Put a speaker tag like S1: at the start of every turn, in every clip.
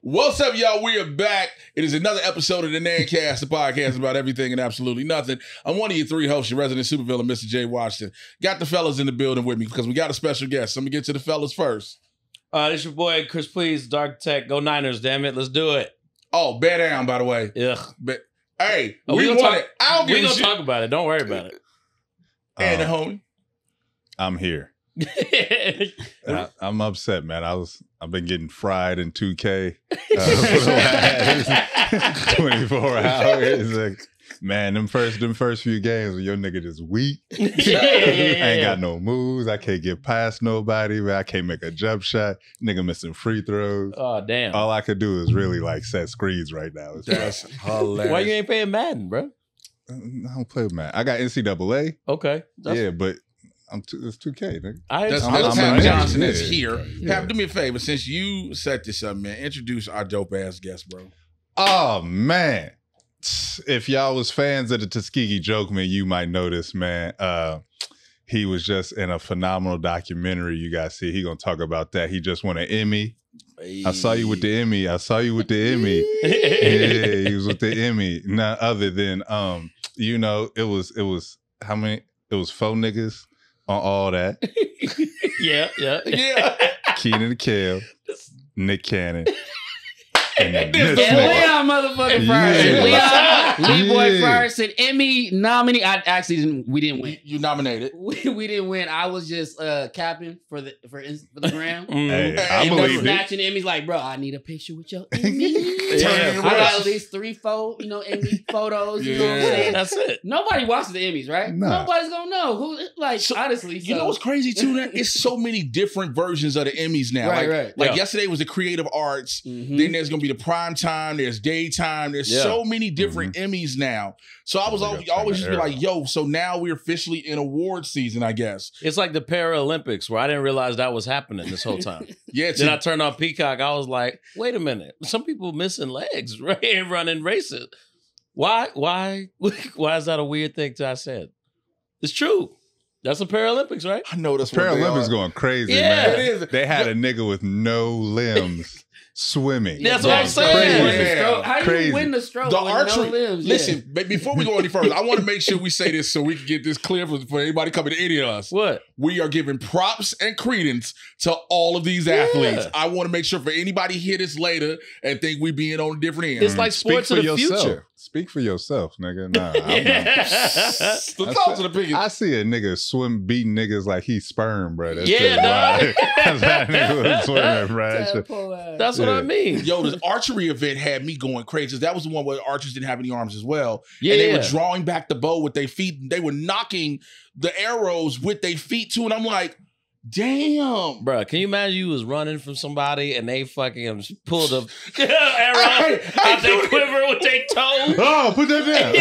S1: What's up, y'all? We are back. It is another episode of the NAANCast, the podcast about everything and absolutely nothing. I'm one of your three hosts, your resident supervillain, Mr. J. Washington. Got the fellas in the building with me because we got a special guest. So I'm going to get to the fellas first.
S2: This your boy, Chris Please, Dark Tech. Go Niners, damn it. Let's do it.
S1: Oh, bear down, by the way.
S2: Ugh.
S1: But, hey,
S2: we
S1: want
S2: talk,
S1: it. I don't give
S2: we
S1: a
S2: gonna
S1: shit.
S2: talk about it. Don't worry about it.
S1: And the homie.
S3: I'm here. I'm upset, man. I've been getting fried in 2K for the last 24 hours. Like, man, them first few games, your nigga just weak. I ain't got no moves. I can't get past nobody. Man. I can't make a jump shot. Nigga missing free throws.
S2: Oh, damn.
S3: All I could do is really like set screens right now.
S1: That's hilarious.
S2: Why you ain't playing Madden, bro?
S3: I don't play with man. I got NCAA.
S2: Okay.
S3: Yeah, but it's 2K, nigga.
S1: That's
S3: I'm
S1: Pat
S3: right.
S1: Johnson
S3: Yeah.
S1: is here.
S3: Yeah.
S1: Pat, do me a favor. Since you set this up, man, introduce our dope-ass guest, bro.
S3: Oh, man. If y'all was fans of the Tuskegee Joke, man, you might know this, man. He was just in a phenomenal documentary you guys see. He gonna talk about that. He just won an Emmy. I saw you with the Emmy. Yeah, he was with the Emmy. None other than, it was how many? It was 4 niggas on all that.
S2: Yeah.
S3: Keenan and Kel, Nick Cannon. And then
S1: This
S3: this
S1: the
S3: nigga.
S4: Leon motherfucking Frierson. Lee Boy Frierson, Emmy nominee. We didn't win.
S1: You nominated.
S4: We didn't win. I was just capping for the gram.
S3: Hey, I
S4: And
S3: believe it.
S4: snatching Emmys like, bro, I need a picture with your Emmy.
S1: Yeah,
S4: I got at least 3, 4, Emmy photos. You know what I'm saying?
S2: That's it.
S4: Nobody watches the Emmys, right?
S3: Nah.
S4: Nobody's gonna know who. Like,
S1: So,
S4: honestly,
S1: You know what's crazy too? That it's so many different versions of the Emmys now.
S4: Right.
S1: Like
S2: Yeah.
S1: yesterday was the creative arts.
S4: Mhm.
S1: Then there's gonna be the prime time. There's daytime. There's
S2: Yeah.
S1: so many different Emmys now. So I was
S3: Yeah,
S1: always just be
S3: era.
S1: like, yo. So now we're officially in award season, I guess.
S2: It's like the Paralympics where I didn't realize that was happening this whole time.
S1: Yeah.
S2: Then I turned on Peacock. I was like, wait a minute. Some people missing legs, right? And running races. Why is that a weird thing to I said? It's true. That's the Paralympics, right?
S1: I know that's what they
S3: Paralympics
S1: are.
S3: going crazy,
S2: Yeah.
S3: man.
S1: It is.
S3: They had a nigga with no limbs swimming.
S2: That's what I'm saying.
S3: Crazy.
S4: How do
S3: Crazy.
S4: you win the stroke
S1: The
S4: with
S1: archery.
S4: no limbs?
S1: Listen, but before we go any further, I want to make sure we say this so we can get this clear for anybody coming to any of us.
S2: What?
S1: We are giving props and credence to all of these athletes. I want to make sure for anybody hear this later and think we being on a different end.
S2: It's like sports of the future.
S3: Speak for yourself, nigga. Nah, I'm
S1: the thoughts of the biggest.
S3: I see a nigga beating niggas like he's sperm, bro. That's
S2: Yeah,
S3: just
S2: dog.
S3: wild. That's how nigga was swimming, bro.
S2: That's what I mean.
S1: Yo, this archery event had me going crazy. That was the one where archers didn't have any arms as well.
S2: Yeah.
S1: And they were drawing back the bow with their feet. They were knocking the arrows with their feet too. And I'm like, damn.
S2: Bro, can you imagine you was running from somebody and they fucking pulled a arrow out their quiver with their toe?
S3: Oh, put that down.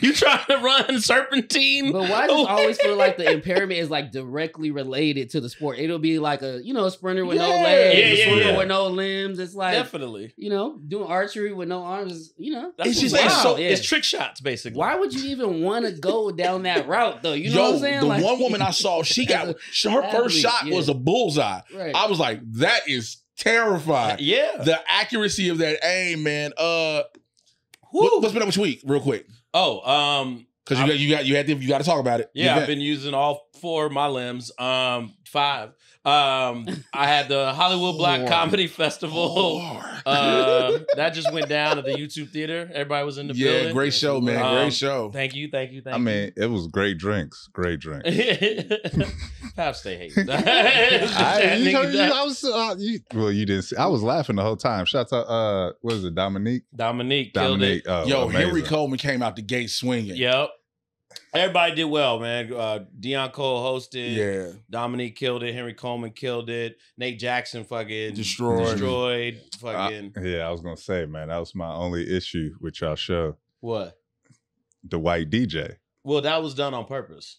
S2: you trying to run serpentine?
S4: But why does it always feel like the impairment is like directly related to the sport? It'll be like a sprinter with no
S1: Yeah.
S4: legs,
S2: Yeah,
S4: a
S2: yeah,
S4: swimmer
S2: yeah.
S4: with no limbs. It's like
S2: Definitely.
S4: doing archery with no arms. Is,
S2: That's
S1: It's just-
S2: wild.
S1: it's so-
S2: It's trick shots, basically.
S4: why would you even want to go down that route though? You know
S1: Yo,
S4: what I'm saying?
S1: the
S4: Like,
S1: one woman I saw, she got
S4: as
S1: her first
S4: athlete,
S1: shot
S4: yeah.
S1: was a bullseye.
S4: Right.
S1: I was like, that is terrifying.
S2: Yeah.
S1: The accuracy of that aim, man.
S2: Whew.
S1: What's been up with your week, real quick?
S2: Oh,
S1: Because you got to talk about it.
S2: yeah,
S1: The
S2: I've been using all 4 of my limbs. 5. I had the Hollywood Black
S1: 4.
S2: Comedy Festival.
S1: Lord.
S2: That just went down at the YouTube Theater. Everybody was in the
S1: Yeah,
S2: building.
S1: great show, man. Great show.
S2: Thank you.
S3: I mean, it was great drinks. Great drinks.
S2: Pap stay hating.
S3: You didn't see. I was laughing the whole time. Shout out, what is it, Dominique?
S2: Dominique killed it.
S3: Oh,
S1: Yo,
S3: amazing.
S1: Henry Coleman came out the gate swinging.
S2: Yep. Everybody did well, man. Deion Cole hosted.
S1: Yeah.
S2: Dominique killed it. Henry Coleman killed it. Nate Jackson fucking
S1: Destroyed.
S2: Fucking
S3: Yeah, I was gonna say, man, that was my only issue with y'all show.
S2: what?
S3: The white DJ.
S2: Well, that was done on purpose.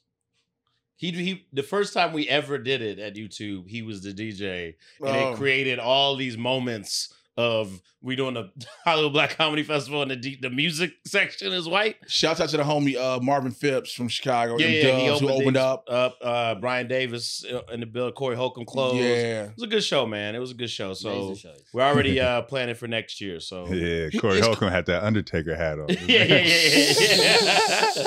S2: He the first time we ever did it at YouTube, he was the DJ, and it created all these moments of we doing the Hollywood Black Comedy Festival and the music section is white.
S1: Shout out to the homie Marvin Phipps from Chicago.
S2: He
S1: opened up.
S2: Brian Davis in the bill. Corey Holcomb closed.
S1: Yeah,
S2: it was a good show, man. It was a good show. So
S4: show.
S2: we're already planning for next year. So
S3: Yeah, Corey Holcomb had that Undertaker hat on.
S2: yeah.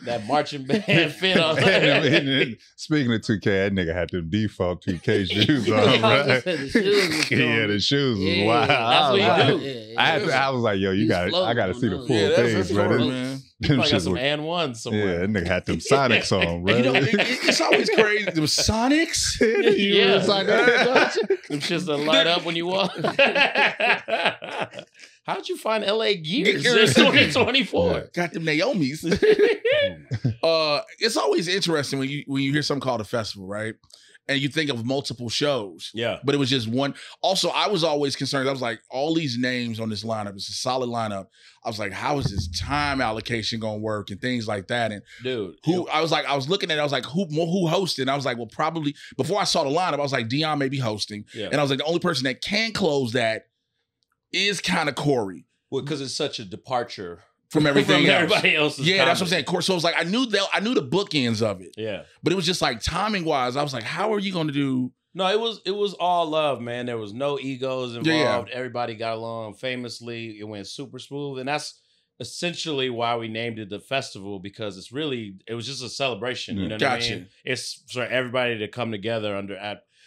S2: That marching band fit on.
S3: And speaking of 2K, that nigga had them default 2K shoes on, right?
S4: The shoes
S3: Yeah, the shoes was
S4: Yeah,
S3: wild.
S2: that's what you
S3: I
S2: do.
S3: was like, I was like, yo, you got I got to see the full
S1: yeah,
S3: thing,
S1: that's
S3: bro.
S1: story, man.
S3: Them
S2: Probably got
S3: shits
S2: some
S3: were-
S2: and one somewhere.
S3: Yeah, that nigga had them Sonics on, bro.
S1: You know, it's always crazy. There was Sonics.
S2: Yeah.
S3: was like, "Hey,
S2: Them shits that light up when you walk. How'd you find LA Gears in 2024?
S1: Got them Naomi's. It's always interesting when you hear something called a festival, right? And you think of multiple shows.
S2: Yeah.
S1: But it was just one. Also, I was always concerned. I was like, all these names on this lineup, it's a solid lineup. I was like, how is this time allocation gonna work and things like that? And
S2: Dude.
S1: I was looking at it, I was like, who hosted? And I was like, well, probably before I saw the lineup, I was like, Dion may be hosting.
S2: Yeah.
S1: And I was like, the only person that can close that is kind of Corey
S2: Well, because it's such a departure
S1: from everything else.
S2: everybody else's
S1: Yeah, that's what I'm
S2: comedy.
S1: saying. So it was like I knew the bookends of it,
S2: Yeah.
S1: but it was just like timing wise. I was like, how are you going to do?
S2: No, it was all love, man. There was no egos involved.
S1: Yeah.
S2: Everybody got along famously. It went super smooth. And that's essentially why we named it the festival, because it was just a celebration. You know what I
S1: Gotcha.
S2: mean? It's for everybody to come together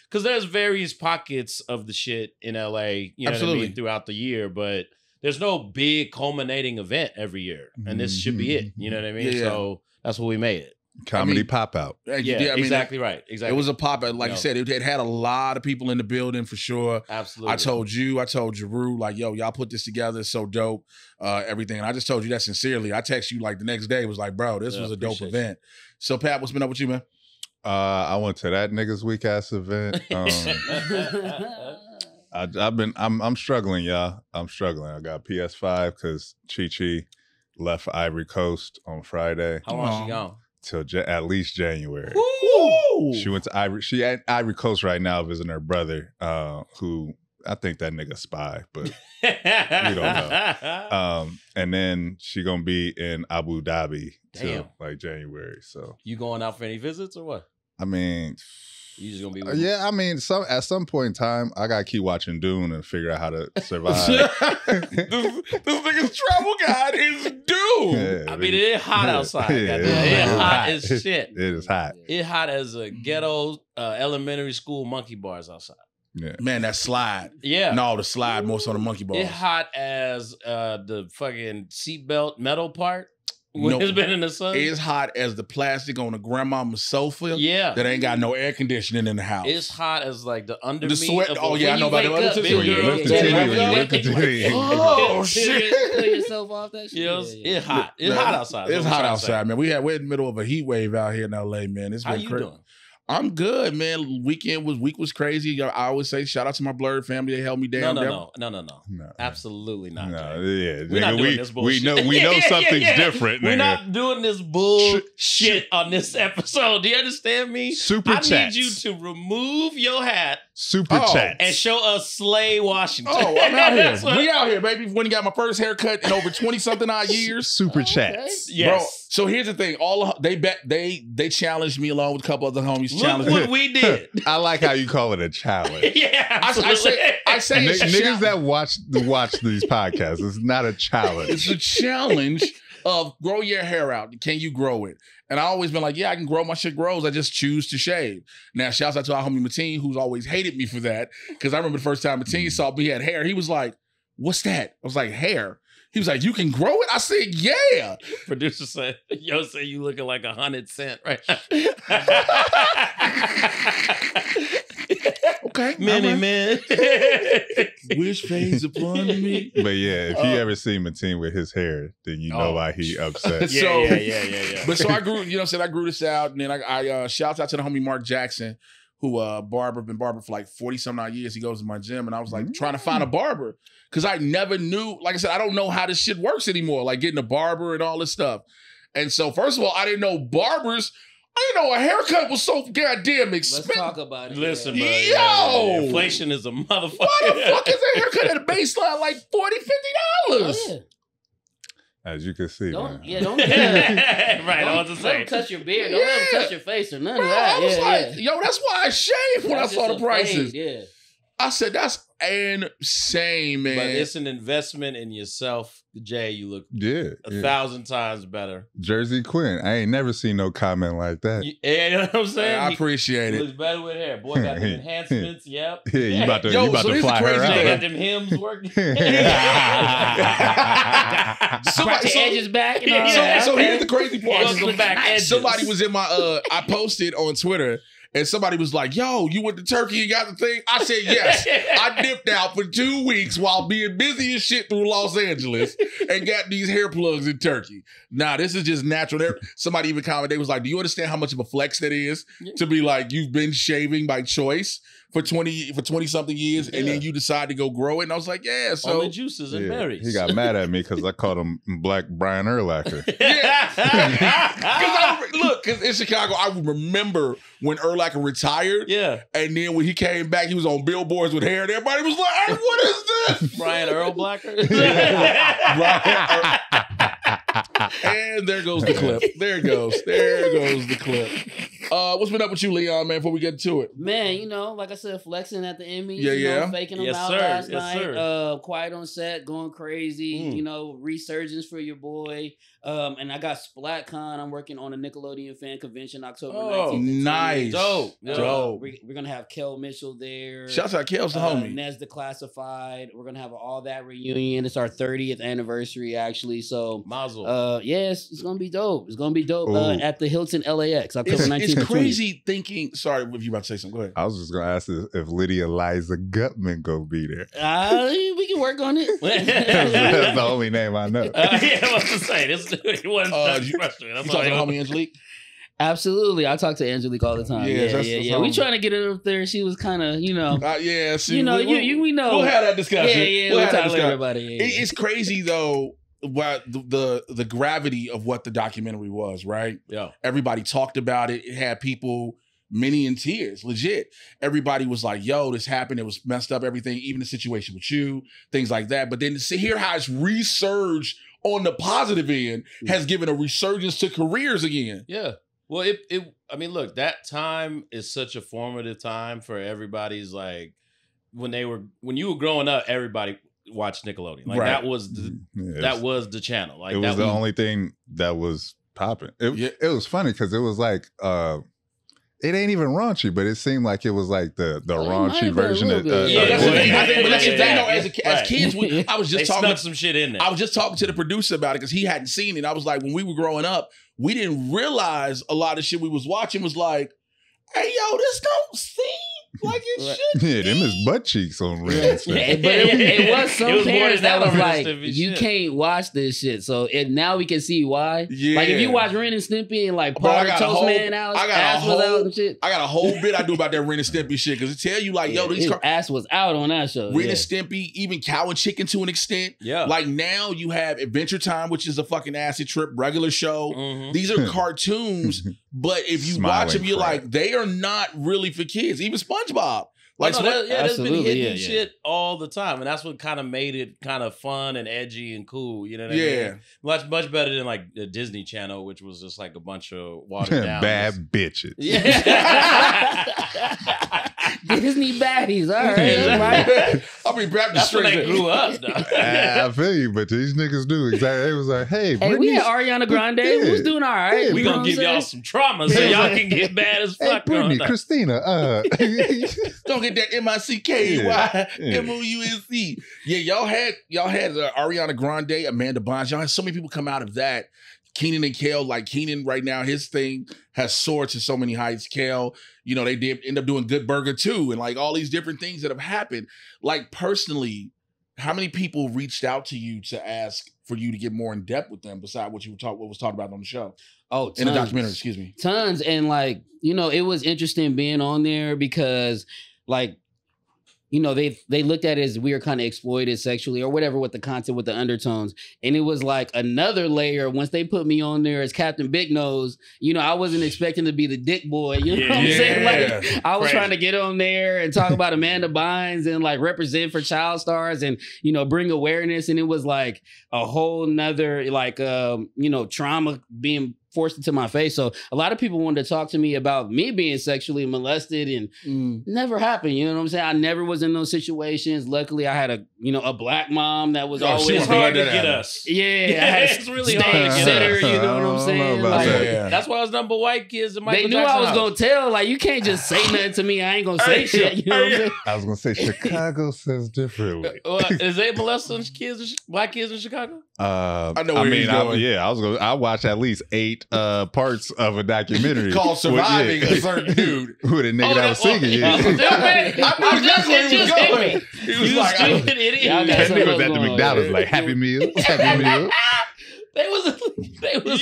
S2: because there's various pockets of the shit in LA, you know what I
S1: Absolutely.
S2: mean, throughout the year, but there's no big culminating event every year. And this should be it. You know what I mean?
S1: Yeah.
S2: So that's what we made it.
S3: Comedy
S1: I mean-
S3: pop out.
S2: Yeah,
S1: I mean,
S2: exactly right. Exactly.
S1: It was a pop out. Like
S2: No.
S1: you said, it had a lot of people in the building for sure.
S2: Absolutely.
S1: I told Jeru, like, yo, y'all put this together. It's so dope. Everything. And I just told you that sincerely. I text you like the next day, was like, bro, this
S2: Yeah,
S1: was a dope
S2: appreciate
S1: event. So Pat, what's been up with you, man?
S3: I went to that nigga's weak ass event. I'm struggling, y'all. I'm struggling. I got PS5 because Chi left Ivory Coast on Friday
S2: How long she gone?
S3: till at least January.
S1: Ooh.
S3: She went to She at Ivory Coast right now visiting her brother, who I think that nigga spy, but
S2: We
S3: don't know. And then she gonna be in Abu Dhabi till
S2: Damn.
S3: like January. So
S2: You going out for any visits or what?
S3: I mean,
S2: You just gonna be with
S3: yeah, I mean, at some point in time, I gotta keep watching Dune and figure out how to survive.
S1: this nigga's travel guide is due.
S3: Yeah,
S2: I mean, it is hot outside.
S3: Yeah,
S2: goddamn.
S3: it
S2: It's
S3: is
S2: hot
S3: hot.
S2: as shit.
S3: It is hot.
S2: It's hot as a ghetto elementary school monkey bars outside.
S3: Yeah.
S1: Man, that slide.
S2: Yeah.
S1: No, the slide more so the monkey balls.
S2: It's hot as the fucking seatbelt metal part when
S1: Nope.
S2: it's been in the sun.
S1: It's hot as the plastic on the grandmama's sofa
S2: Yeah.
S1: that ain't got no air conditioning in the house.
S2: It's hot as like the undermeat.
S1: The sweat-
S2: Of
S1: oh, yeah, I
S2: when
S1: know
S2: you
S1: about
S2: wake
S1: the-
S2: up,
S1: yeah,
S2: baby
S1: yeah,
S2: girl.
S1: lift the titty,
S3: lift the titty.
S1: Oh, shit.
S4: Pull yourself off that shit.
S2: You know,
S4: Yeah.
S2: it's hot. It's
S1: Man,
S2: hot outside.
S1: It's
S2: That's what
S1: hot
S2: I'm trying to say.
S1: outside, man. We're in the middle of a heat wave out here in LA, man. It's
S2: How
S1: been
S2: you
S1: crazy.
S2: doing?
S1: I'm good, man. Week was crazy. I always say shout out to my Blurred family. They held me down.
S2: No.
S3: No.
S2: Absolutely not.
S3: No,
S2: Jay.
S3: yeah,
S2: We're not
S3: nigga,
S2: doing this bullshit.
S3: we know
S2: Yeah.
S3: something's different.
S2: We're
S3: nigga.
S2: not doing this bullshit on this episode. Do you understand me?
S3: Super
S2: I
S3: chats.
S2: need you to remove your hat
S3: Super
S1: Oh,
S3: chats.
S2: and show us Slay Washington.
S1: Oh, I'm out here.
S2: That's what-
S1: We out here, baby. When I got my first haircut in over 20-something odd years.
S3: Super chats.
S2: Yes.
S1: Bro, so here's the thing. They challenged me along with a couple other homies.
S2: Look
S1: Challenged me.
S2: what we did.
S3: I like how you call it a challenge.
S2: Yeah,
S1: I say it's a
S3: Niggas
S1: challenge.
S3: that watch these podcasts, it's not a challenge.
S1: It's a challenge of grow your hair out. Can you grow it? And I always been like, yeah, I can grow. My shit grows. I just choose to shave. Now, shouts out to our homie Mateen, who's always hated me for that. Because I remember the first time Mateen saw me had hair, he was like, what's that? I was like, hair. He was like, you can grow it? I said, yeah.
S2: Producer said, yo, say you looking like 100 Cent right now.
S1: Okay.
S2: Many
S1: all right.
S2: men.
S1: Wish fades upon me.
S3: But yeah, if you ever see Mateen with his hair, then you know why he upset.
S2: Yeah, yeah.
S1: But so I grew, you know what I'm saying? I grew this out. And then I shout out to the homie Mark Jackson, who been barber for like 40-some odd years. He goes to my gym. And I was like trying to find a barber. Because I never knew, like I said, I don't know how this shit works anymore. Like getting a barber and all this stuff. And so first of all, I didn't know barbers I didn't know a haircut was so goddamn
S4: Let's
S1: expensive.
S4: talk about it.
S2: Listen,
S4: yeah.
S2: bro.
S1: Yo!
S2: Inflation is a motherfucker.
S1: Why the fuck is a haircut at a baseline like $40, $50?
S4: Oh, yeah.
S3: As you can see,
S4: Don't,
S3: man.
S4: yeah, don't,
S2: Right, I was
S4: don't
S2: to
S4: let
S2: say.
S4: him touch your beard. Don't let him touch your face or none of
S1: Bro,
S4: that.
S1: I was
S4: Yeah,
S1: like,
S4: yeah.
S1: yo, that's why I shaved when
S4: That's
S1: I saw
S4: just
S1: the
S4: a
S1: prices.
S4: fade, yeah.
S1: I said, that's insane, man.
S2: But it's an investment in yourself. Jay, you look
S3: Yeah.
S2: 1,000 times better.
S3: Jersey Quinn. I ain't never seen no comment like that.
S2: You know what I'm saying?
S1: I appreciate
S2: He
S1: it.
S2: looks better with hair. Boy got them enhancements. Yep.
S3: Yeah, you about to,
S1: Yo,
S3: you about
S1: so
S3: to
S1: this is
S3: fly her
S1: crazy.
S2: They got
S3: out.
S2: them hymns working.
S4: Scratch your edges back and all
S2: Yeah.
S4: that.
S1: So here's the crazy part.
S2: Welcome back, edges.
S1: Somebody was in my I posted on Twitter and somebody was like, yo, you went to Turkey and got the thing? I said yes. I dipped out for 2 weeks while being busy as shit through Los Angeles and got these hair plugs in Turkey. Nah, this is just natural. Somebody even commented, they was like, do you understand how much of a flex that is to be like, you've been shaving by choice for 20 something years and then you decide to go grow it? And I was like, yeah. So
S2: Only juices and berries.
S3: He got mad at me because I called him Black Brian Urlacher.
S1: Because in Chicago, I remember when Urlacher retired.
S2: Yeah.
S1: And then when he came back, he was on billboards with hair, and everybody was like, hey, what is this?
S2: Brian Earl Blacker.
S1: And there goes the clip. There goes the clip. What's been up with you, Leon, man, before we get to it?
S4: Man, you know, like I said, flexing at the Emmys.
S1: Yeah,
S4: you know,
S1: yeah.
S4: faking them
S2: Yes,
S4: out
S2: sir.
S4: last
S2: Yes,
S4: night.
S2: sir.
S4: Quiet on set, going crazy. You know, resurgence for your boy. And I got SplatCon. I'm working on a Nickelodeon fan convention October 19th. and
S1: nice.
S4: 20th.
S1: Dope.
S4: We're gonna have Kel Mitchell there.
S1: Shouts out Kel's the homie.
S4: Nes Declassified. We're gonna have all that reunion. It's our 30th anniversary, actually. So
S2: Mazel.
S4: yes, it's gonna be dope. It's gonna be dope
S3: Ooh.
S4: At the Hilton LAX, October 19th.
S1: It's
S4: and 20th.
S1: crazy thinking. Sorry, if you about to say something, go ahead.
S3: I was just gonna ask if Lydia Liza Gutman go be there.
S4: We can work on it.
S3: That's the only name I know.
S2: Yeah, I was to say this. It wasn't
S1: You
S2: frustrating.
S1: talking to homie Angelique?
S4: Absolutely, I talk to Angelique all the time.
S1: Yes, that's
S4: Yeah. We trying to get her up there. She was kind of,
S1: Yeah, see,
S4: we know.
S1: We'll have that discussion.
S4: We'll
S1: have that
S4: talk later
S1: discussion.
S4: about it. Yeah.
S1: It's crazy though, what the gravity of what the documentary was, right?
S2: Yeah.
S1: Everybody talked about it. It had people many in tears, legit. Everybody was like, yo, this happened. It was messed up, everything, even the situation with you, things like that. But then to see hear how it's resurged on the positive end has given a resurgence to careers again.
S2: Yeah. Well, I mean, look, that time is such a formative time for everybody's, like, when you were growing up, everybody watched Nickelodeon. Like,
S1: Right.
S2: that was the channel. Like,
S3: It
S2: that
S3: was the only thing that was popping. It was funny because it was like it ain't even raunchy, but it seemed like it was like the
S4: might
S3: raunchy
S4: have been a
S3: version
S4: little
S3: of
S4: bit.
S1: Yeah, that's the thing. I think, but that's the
S2: Yeah.
S1: thing, though. As
S2: Right.
S1: kids, I was
S2: they
S1: just talking.
S2: snuck some shit in there.
S1: I was just talking to the producer about it because he hadn't seen it. I was like, when we were growing up, we didn't realize a lot of shit we was watching was like, hey, yo, this don't seem like it should.
S3: Yeah, them is butt cheeks on Red.
S4: But it was some
S2: It was more
S4: parents
S2: than
S4: that
S2: that
S4: was
S2: on Ren
S4: like,
S2: and Stimpy
S4: you
S2: shit.
S4: can't watch this shit. So now we can see why.
S1: Yeah.
S4: Like if you watch Ren and Stimpy and like
S1: Bro, I
S4: part of
S1: got a whole-
S4: Toastman out,
S1: I got a
S4: ass was out
S1: whole-
S4: and shit.
S1: I got a whole bit I do about that Ren and Stimpy shit because it tell you like, yo, these
S4: his ass was out on that show.
S1: Ren
S4: yeah.
S1: and Stimpy, even Cow and Chicken to an extent.
S2: Yeah.
S1: Like now you have Adventure Time, which is a fucking acid trip regular show.
S2: Mhm.
S1: These are cartoons, but if you watch them,
S3: Smiling
S1: you're
S3: crap.
S1: like, they are not really for kids. Even SpongeBob. Like,
S2: Like, there's been
S4: Absolutely,
S2: hidden
S4: yeah, yeah.
S2: shit all the time, and that's what kind of made it kind of fun and edgy and cool. You know what I
S1: Yeah.
S2: mean? Much better than like the Disney Channel, which was just like a bunch of watered down
S3: Bad bitches.
S2: Yeah.
S4: Disney baddies. All right. Right.
S1: I mean, Baptist
S2: That's when they
S1: Street.
S2: grew up. Though.
S3: I feel you, but these niggas do exactly. They was like, hey,
S4: Hey, we
S3: Britney-
S4: had Ariana Grande. We was doing all right.
S2: We
S4: You know
S2: gonna
S4: what
S2: give
S4: I'm
S2: y'all
S4: saying?
S2: some trauma so y'all can get bad as
S3: Hey,
S2: fuck.
S3: Brittany,
S2: on
S3: Christina,
S1: Don't get that MICKEYMOUSE. Yeah, y'all had Ariana Grande, Amanda Bynes. Y'all had so many people come out of that. Keenan and Kel, like Keenan right now, his thing has soared to so many heights. Kel, you know, they did end up doing Good Burger too, and like all these different things that have happened. Like personally, how many people reached out to you to ask for you to get more in depth with them besides what was talked about on the show?
S4: Oh,
S1: In the
S4: tons.
S1: documentary, excuse me.
S4: Tons. And like, you know, it was interesting being on there because like, you know, they looked at it as we were kind of exploited sexually or whatever with the content, with the undertones. And it was like another layer once they put me on there as Captain Big Nose. You know, I wasn't expecting to be the dick boy. You know what I'm saying? Like, I was trying to get on there and talk about Amanda Bynes and like represent for child stars and, you know, bring awareness. And it was like a whole nother like, you know, trauma being forced into my face. So a lot of people wanted to talk to me about me being sexually molested and never happened. You know what I'm saying? I never was in those situations. Luckily, I had a black mom that was always
S2: it's hard to get us.
S4: Yeah, it's really hard to get her. You know what I'm saying? Like,
S2: that's why I was number white kids. And
S4: they knew I was gonna tell. Like, you can't just say nothing to me. I ain't gonna say shit. You know what I'm saying?
S3: I was gonna say Chicago says differently.
S2: Is they molesting kids, black kids in Chicago?
S1: I know where he's going.
S3: I watched at least 8 parts of a documentary
S1: called "Surviving" a certain dude
S3: with a nigga that was singing.
S1: I knew exactly where he was going. He was like,
S2: stupid idiot.
S3: That nigga was at the McDonald's like, Happy Meal, Happy Meal.
S2: They was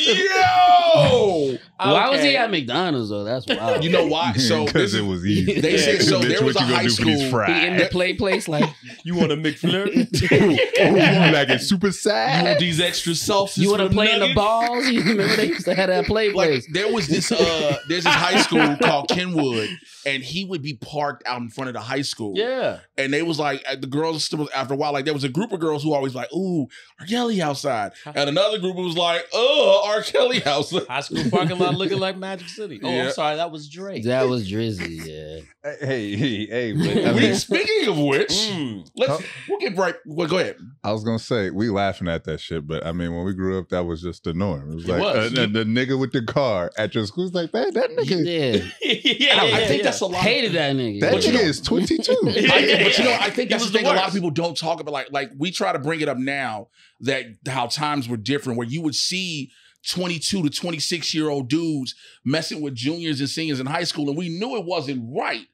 S1: yo.
S4: Why was he at McDonald's though? That's wild.
S1: You know why? So
S3: because it was easy.
S1: They said so. There was a high school.
S4: He in the play place like,
S2: you want a McFlurry?
S3: You like it super sad?
S1: You want these extra sauces?
S4: You want to play in the balls? You remember they used to have that play place.
S1: Like, there was this there's this high school called Kenwood, and he would be parked out in front of the high school.
S2: Yeah.
S1: And they was like, the girls still, after a while, like there was a group of girls who always like, ooh, R. Kelly outside. And another group was like, oh, R. Kelly outside.
S2: High school parking lot looking like Magic City. Oh,
S1: Yeah.
S2: I'm sorry, that was Drake.
S4: That was Drizzy, yeah.
S3: Hey, but, I mean,
S1: Speaking of which, we'll get right. Well, go ahead.
S3: I was gonna say we laughing at that shit, but I mean, when we grew up, that was just the norm. It was like the nigga with the car at your school was like, man, that nigga.
S1: I think that's a lot.
S4: Hated that nigga.
S3: That nigga is 22.
S1: But I think that's the thing. A lot of people don't talk about. Like we try to bring it up now that how times were different, where you would see 22 to 26-year-old dudes messing with juniors and seniors in high school, and we knew it wasn't right.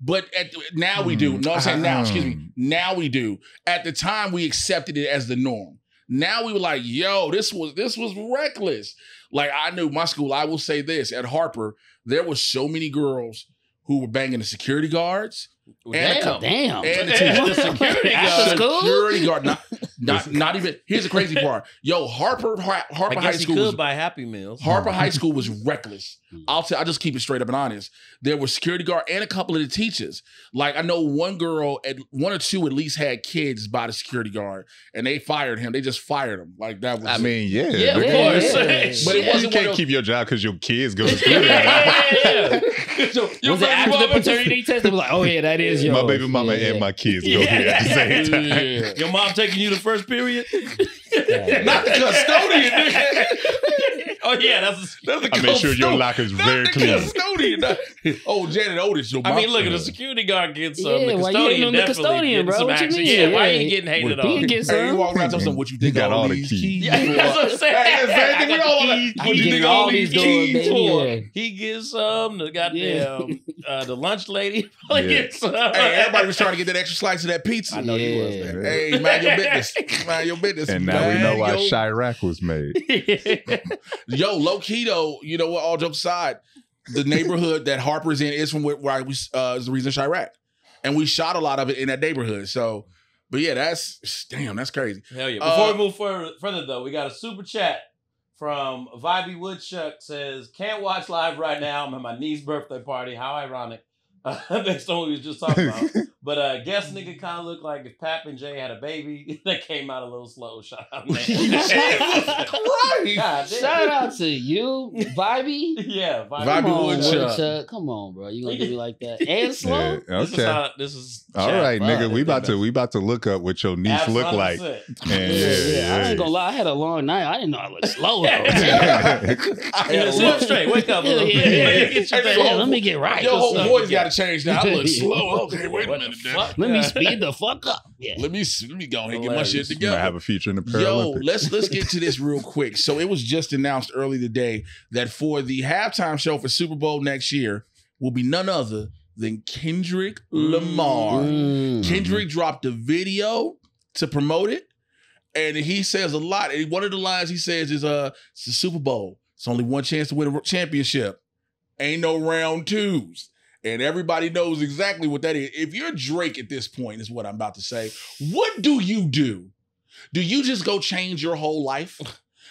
S1: But now we do. No, I'm saying now. Excuse me. Now we do. At the time, we accepted it as the norm. Now we were like, "Yo, this was reckless." Like I knew my school. I will say this: at Harper, there were so many girls who were banging the security guards.
S4: Damn.
S1: And the security guard. Security guard. Not even. Here's the crazy part. Yo, Harper High School.
S2: Could buy Happy Meals.
S1: Harper High School was reckless. I'll just keep it straight up and honest. There was security guard and a couple of the teachers. Like I know one girl, one or two at least had kids by the security guard, and they fired him. They just fired him. Like that was.
S3: I mean,
S2: yeah, of course.
S1: But it wasn't.
S3: You can't keep your job because your kids go to school.
S4: Was it after the paternity test? They were like, "Oh yeah, that is yours."
S3: My baby mama and my kids go here at the same time.
S1: Yeah.
S2: Your mom taking you to first period?
S1: Not the custodian, nigga.
S2: Oh yeah, that's the
S3: I make sure your locker is very clean.
S1: Custodian. Oh, Janet Otis. Your
S2: I mean, look at the security guard getting some. The custodian definitely getting some action. Yeah, why are you getting hated on?
S1: Hey, you walk around telling what you think
S3: got all the
S1: these
S3: keys.
S2: Yeah, that's what I'm saying.
S1: What you think all these keys for?
S2: He gets some. The goddamn the lunch lady probably gets some.
S1: Hey, everybody was trying to get that extra slice of that pizza.
S2: I know he was, man.
S1: Hey, mind your business. Mind your business.
S3: And now we know why Chirac was made.
S1: Yo, low key though, you know what? All jokes aside, the neighborhood that Harper's in is from where I was. Is the reason Chirac, and we shot a lot of it in that neighborhood. So, but yeah, that's crazy.
S2: Hell yeah! Before we move further though, we got a super chat from Vibey Woodchuck. Says, "Can't watch live right now. I'm at my niece's birthday party. How ironic." Based on what we was just talking about. But guess nigga kind of looked like if Pap and Jay had a baby that came out a little slow. Shout out, man.
S4: Shout out to you, Vibey.
S2: Yeah,
S1: Vibey
S4: Woodchuck. Come on, bro. You gonna do me like that? And slow?
S3: Yeah, okay.
S2: This is
S3: all right, nigga. We about to look up what your niece look like.
S4: I ain't gonna lie. I had a long night. I didn't know I looked slow.
S2: Sit up straight. Wake up.
S4: Let me get right.
S1: Your whole voice got to change now. I look slow. Okay, wait a minute.
S4: Let me speed the fuck up. Yeah.
S1: Let me go ahead and get my shit together.
S3: I have a feature in the Paralympics.
S1: Yo, let's get to this real quick. So it was just announced early today that for the halftime show for Super Bowl next year will be none other than Kendrick Lamar. Kendrick dropped a video to promote it, and he says a lot. And one of the lines he says is, "It's the Super Bowl. It's only one chance to win a championship. Ain't no round twos." And everybody knows exactly what that is. If you're Drake at this point, is what I'm about to say, what do you do? Do you just go change your whole life?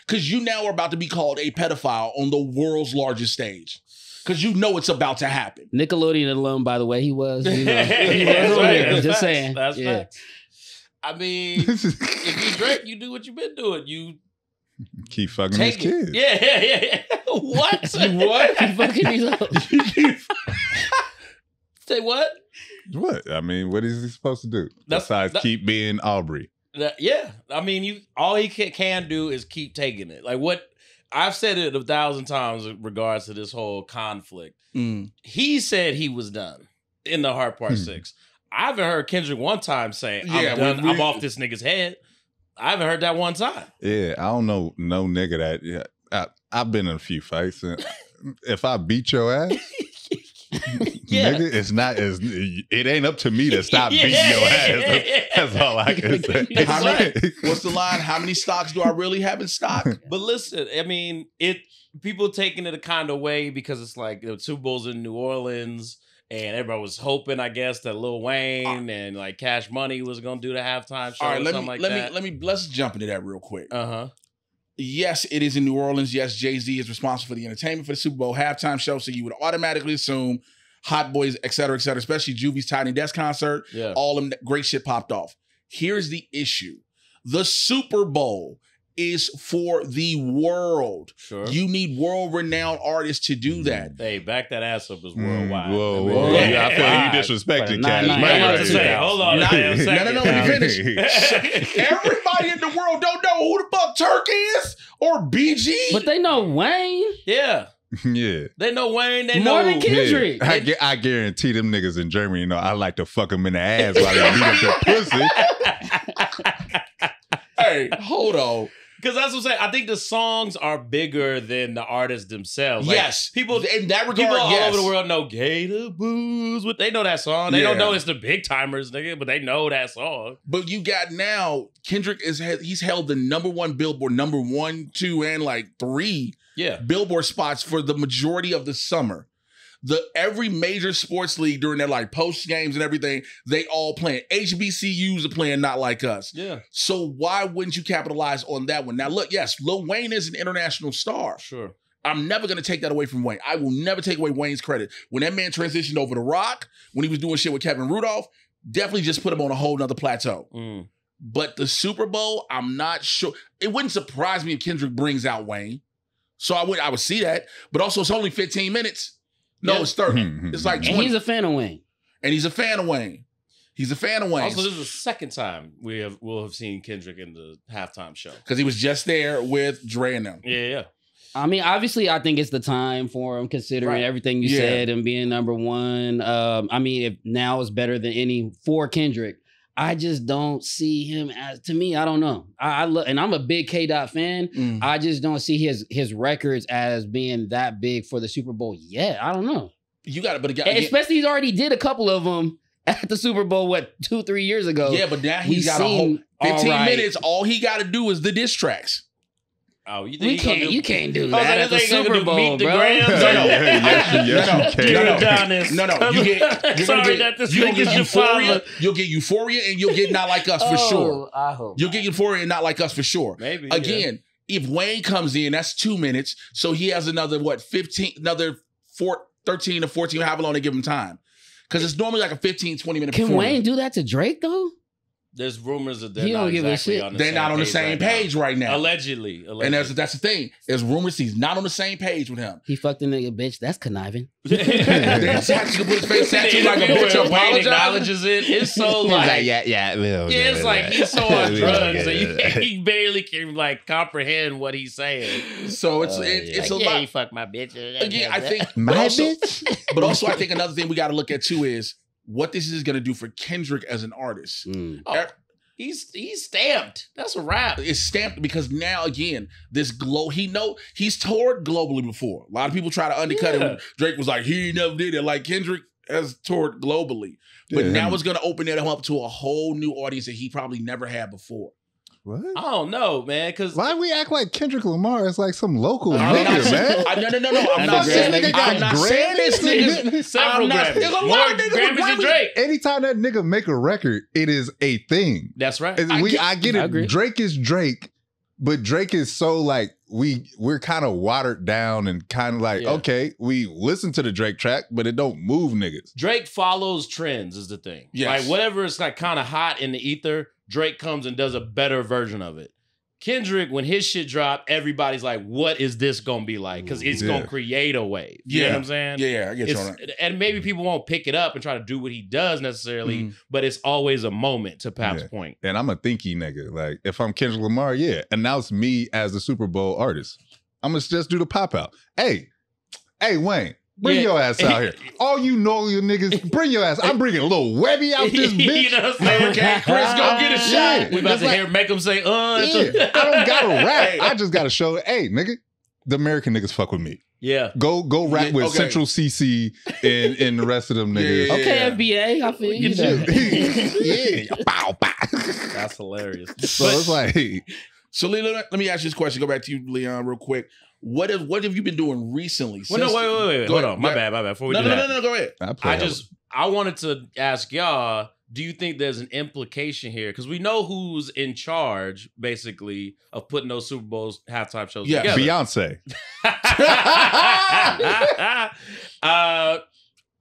S1: Because you now are about to be called a pedophile on the world's largest stage. Because you know it's about to happen.
S4: Nickelodeon alone, by the way, he was. You know,
S2: That's right.
S4: just
S2: That's
S4: saying.
S2: That's
S4: yeah.
S2: facts. I mean, if you Drake, you do what you've been doing. You
S3: Keep fucking his
S2: take it.
S3: kids.
S2: Yeah. What?
S1: What?
S4: He fucking these up.
S2: Say what?
S3: What? I mean, what is he supposed to do besides keep being Aubrey?
S2: Yeah. I mean, all he can do is keep taking it. Like what I've said it 1,000 times in regards to this whole conflict. He said he was done in the Heart Part 6. I haven't heard Kendrick one time saying, I'm done, I'm off this nigga's head. I haven't heard that one time.
S3: Yeah, I don't know no nigga that. Yeah, I've been in a few fights, and if I beat your ass, nigga, it's not as it ain't up to me to stop beating your ass. That's all I can say.
S1: What's the line? How many stocks do I really have in stock?
S2: But listen, I mean, people taking it a kind of way because it's like the Super Bowl's in New Orleans. And everybody was hoping, I guess, that Lil Wayne and like Cash Money was gonna do the halftime show. All right,
S1: let's jump into that real quick. Yes, it is in New Orleans. Yes, Jay-Z is responsible for the entertainment for the Super Bowl halftime show. So you would automatically assume Hot Boys, et cetera, especially Juvie's Tiny Desk concert.
S2: Yeah.
S1: All them great shit popped off. Here's the issue: the Super Bowl is for the world.
S2: Sure.
S1: You need world-renowned artists to do that.
S2: Hey, back that ass up is worldwide.
S3: Whoa. Yeah, I feel you disrespected Cash Money.
S2: Hold on.
S1: No, let me finish. Everybody in the world don't know who the fuck Turk is or BG.
S4: But they know Wayne.
S2: Yeah.
S3: Yeah.
S2: They know Wayne. They
S4: More
S2: know
S4: than Kendrick.
S3: Yeah. I guarantee them niggas in Germany, I like to fuck them in the ass while they beat up their pussy.
S1: Hey, hold on.
S2: Because that's what I'm saying. I think the songs are bigger than the artists themselves. Like,
S1: yes.
S2: People
S1: in that regard,
S2: people all over the world know Gator Booze. They know that song. They don't know it's the big timers, nigga, but they know that song.
S1: But you got now, Kendrick he's held the #1 Billboard, #1, 2, and like 3 Billboard spots for the majority of the summer. Every major sports league during their like post games and everything, they all playing. HBCUs are playing Not Like Us.
S2: Yeah.
S1: So why wouldn't you capitalize on that one? Now look, yes, Lil Wayne is an international star.
S2: Sure.
S1: I'm never going to take that away from Wayne. I will never take away Wayne's credit. When that man transitioned over to rock, when he was doing shit with Kevin Rudolph, definitely just put him on a whole nother plateau. But the Super Bowl, I'm not sure. It wouldn't surprise me if Kendrick brings out Wayne. So I would see that. But also it's only 15 minutes. No, it's 30. It's like 20.
S4: And he's a fan of Wayne.
S1: He's a fan of Wayne.
S2: Also, this is the second time we'll have seen Kendrick in the halftime show.
S1: Because he was just there with Dre and them.
S2: Yeah.
S4: I mean, obviously, I think it's the time for him, considering everything you said and being #1. I mean, if now is better than any for Kendrick, I just don't see him as, to me, I don't know. I look, and I'm a big K-Dot fan. I just don't see his records as being that big for the Super Bowl yet. I don't know.
S1: You got it, but again,
S4: especially he's already did a couple of them at the Super Bowl, 2-3 years ago.
S1: Yeah, but now he's got a whole 15 minutes. All he got to do is the diss tracks.
S2: Oh, you
S4: can't do that at the Super Bowl,
S2: meet the
S4: bro.
S2: Grams?
S1: No. You'll get Euphoria. You'll get Euphoria, and you'll get Not Like Us for sure.
S4: I hope
S1: you'll get Euphoria and Not Like Us for sure.
S2: Maybe
S1: again, if Wayne comes in, that's 2 minutes. So he has another 13 to 14, however long they give him time. Because it's normally like a 15, 20 minute
S4: performance. Can Wayne do that to Drake though?
S2: There's rumors that they're
S4: he
S2: not
S4: don't give
S2: exactly
S4: a shit.
S2: on the
S1: They're
S2: same
S1: not on the
S2: page
S1: same page right now.
S2: Allegedly.
S1: And that's the thing. There's rumors he's not on the same page with him.
S4: He fucked a nigga, bitch. That's conniving.
S1: That's how you can put his face tattooed like a bitch apologizes.
S2: Acknowledges it. It's so like it's like he's so on drugs that he barely can like comprehend what he's saying.
S1: So it's a lot.
S2: You fuck my bitch.
S1: Again, I think
S4: bitch.
S1: But also I think another thing we got to look at too is what this is going to do for Kendrick as an artist.
S2: He's stamped. That's a wrap.
S1: It's stamped because now again, this he's toured globally before. A lot of people try to undercut him. Drake was like, he never did it. Like Kendrick has toured globally. But now it's gonna open it up to a whole new audience that he probably never had before.
S3: What?
S2: I don't know, man. Because
S3: Why we act like Kendrick Lamar is like some local
S1: I'm not
S3: nigga, man?
S1: No. I'm not saying
S3: This nigga
S1: I'm
S3: got
S1: not saying this
S3: Grammys.
S1: nigga.
S2: several Grammys.
S1: There's a lot
S2: More
S1: of niggas with
S2: Grammys than
S1: Grammys.
S2: Drake.
S3: Anytime that nigga make a record, it is a thing.
S2: That's right.
S3: I get
S4: I
S3: it.
S4: agree.
S3: Drake is Drake, but Drake is so like we're kind of watered down and kind of like,
S2: Yeah.
S3: okay, we listen to the Drake track, but it don't move niggas.
S2: Drake follows trends is the thing.
S1: Yes.
S2: Like whatever is like kind of hot in the ether, Drake comes and does a better version of it. Kendrick, when his shit drop, everybody's like, what is this gonna be like? Because it's
S3: Yeah.
S2: gonna create a wave. You know what I'm saying?
S1: Yeah, I get you on that.
S2: And maybe people won't pick it up and try to do what he does necessarily,
S1: Mhm.
S2: but it's always a moment, to Pap's
S3: Yeah.
S2: point.
S3: And I'm a thinky nigga. Like if I'm Kendrick Lamar, yeah, announce me as the Super Bowl artist. I'm gonna just do the pop out. Hey, Wayne. Bring
S2: Yeah.
S3: your ass out here. All you know, you niggas, bring your ass. I'm bringing a little Webby out this bitch.
S2: You know what I'm saying?
S1: Okay, Chris, go get a shot.
S3: Yeah.
S2: We about
S3: It's
S2: to
S3: like-
S2: hear make him say,
S3: Yeah, I don't gotta rap.
S1: Hey.
S3: I just gotta show, hey, nigga, the American niggas fuck with me.
S2: Yeah.
S3: Go rap
S1: Yeah,
S3: with
S1: okay.
S3: Central CC and the rest of them niggas.
S1: Yeah.
S4: Okay, FBA, I feel you.
S3: Yeah, bow, bow.
S2: That's hilarious.
S3: So it's like,
S1: So let me ask you this question. Go back to you, Leon, real quick. What have you been doing recently?
S2: Well, no, wait.
S1: Go
S2: Hold
S1: ahead.
S2: on. My bad. Before we do that.
S1: No, go ahead.
S2: I wanted to ask y'all, do you think there's an implication here? Because we know who's in charge, basically, of putting those Super Bowls halftime shows
S1: Yeah.
S2: together.
S3: Beyonce.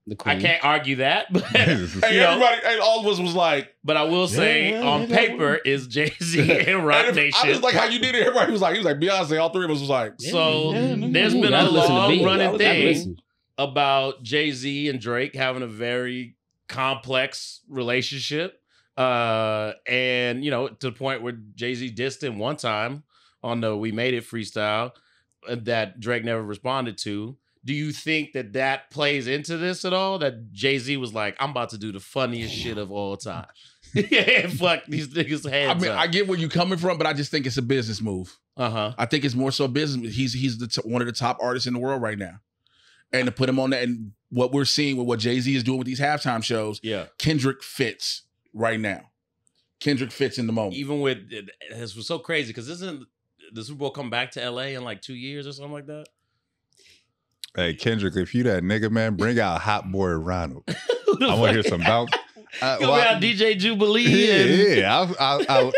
S4: The
S2: I
S4: queen.
S2: can't argue that, but
S1: Hey,
S2: you know,
S1: everybody, hey, all of us was like,
S2: but I will say
S1: Yeah,
S2: on
S1: you know.
S2: paper is Jay-Z and Rock
S1: I
S2: Nation.
S1: just like how you did it. Everybody was like Beyonce. All three of us was like,
S2: So
S1: Yeah,
S2: there's
S4: Ooh,
S2: been a
S4: gotta listen to me.
S2: long running
S4: Gotta
S2: thing
S4: listen.
S2: about Jay-Z and Drake having a very complex relationship. And you know, to the point where Jay-Z dissed him one time on the We Made It freestyle that Drake never responded to. Do you think that plays into this at all? That Jay-Z was like, I'm about to do the funniest shit of all time. Yeah, fuck these niggas' heads
S1: I mean,
S2: up.
S1: I get where you're coming from, but I just think it's a business move.
S2: Uh-huh.
S1: I think it's more so business. He's one of the top artists in the world right now, and to put him on that, and what we're seeing with what Jay-Z is doing with these halftime shows,
S2: Yeah.
S1: Kendrick fits right now. Kendrick fits in the moment.
S2: Even with, this was so crazy, because isn't the Super Bowl come back to LA in like 2 years or something like that?
S3: Hey, Kendrick, if you that nigga, man, bring out Hot Boy Ronald. I want to hear some bounce.
S2: Gonna be out DJ Jubilee and
S3: Yeah.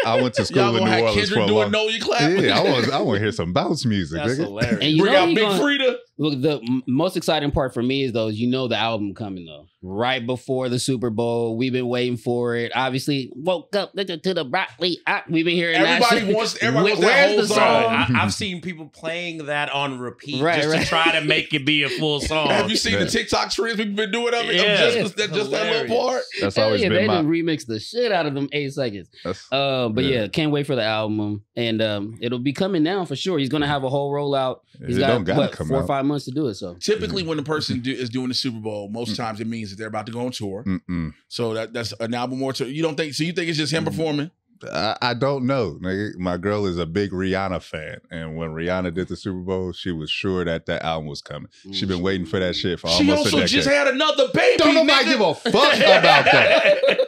S3: I went to school
S1: Y'all
S3: in
S1: gonna
S3: New
S1: have
S3: Orleans
S1: Kendrick
S3: for a
S1: doing
S3: long.
S1: Know You Clap?
S3: Yeah, I want to hear some bounce music,
S2: that's
S3: nigga.
S2: hilarious.
S4: And you
S1: Bring
S4: know
S1: out
S4: he
S1: Big
S4: gonna-
S1: Frida.
S4: Look, the most exciting part for me is though, you know the album coming though. Right before the Super Bowl, we've been waiting for it. Obviously, woke up listen to the broccoli. We've been hearing
S1: Everybody
S4: that shit.
S1: wants that
S4: Where's
S1: whole
S4: the
S1: song.
S4: song?
S2: I've seen people playing that on repeat
S4: Right,
S2: just
S4: right.
S2: to try to make it be a full song.
S1: Have you seen
S3: Yeah.
S1: the TikTok trends we've been doing of it?
S2: Yeah.
S1: Just that little
S2: Hilarious.
S1: part.
S3: That's
S4: Hell
S3: always
S4: yeah, they
S3: been my.
S4: done remixed the shit out of them 8 seconds. But yeah, can't wait for the album, and it'll be coming now for sure. He's gonna have a whole rollout. He's
S3: It
S4: got
S3: don't gotta
S4: what,
S3: come
S4: 4 or
S3: out.
S4: 5 months to do it. So
S1: Typically, when the person is doing the Super Bowl, most times it means that they're about to go on tour.
S3: Mm-mm.
S1: So that's an album or two. You don't think? So you think it's just him performing?
S3: I don't know, nigga. My girl is a big Rihanna fan, and when Rihanna did the Super Bowl, she was sure that album was coming. She been waiting for that shit for
S1: She
S3: almost a
S1: also
S3: decade.
S1: just had another baby.
S3: Don't nobody
S1: nigga.
S3: give a fuck about that.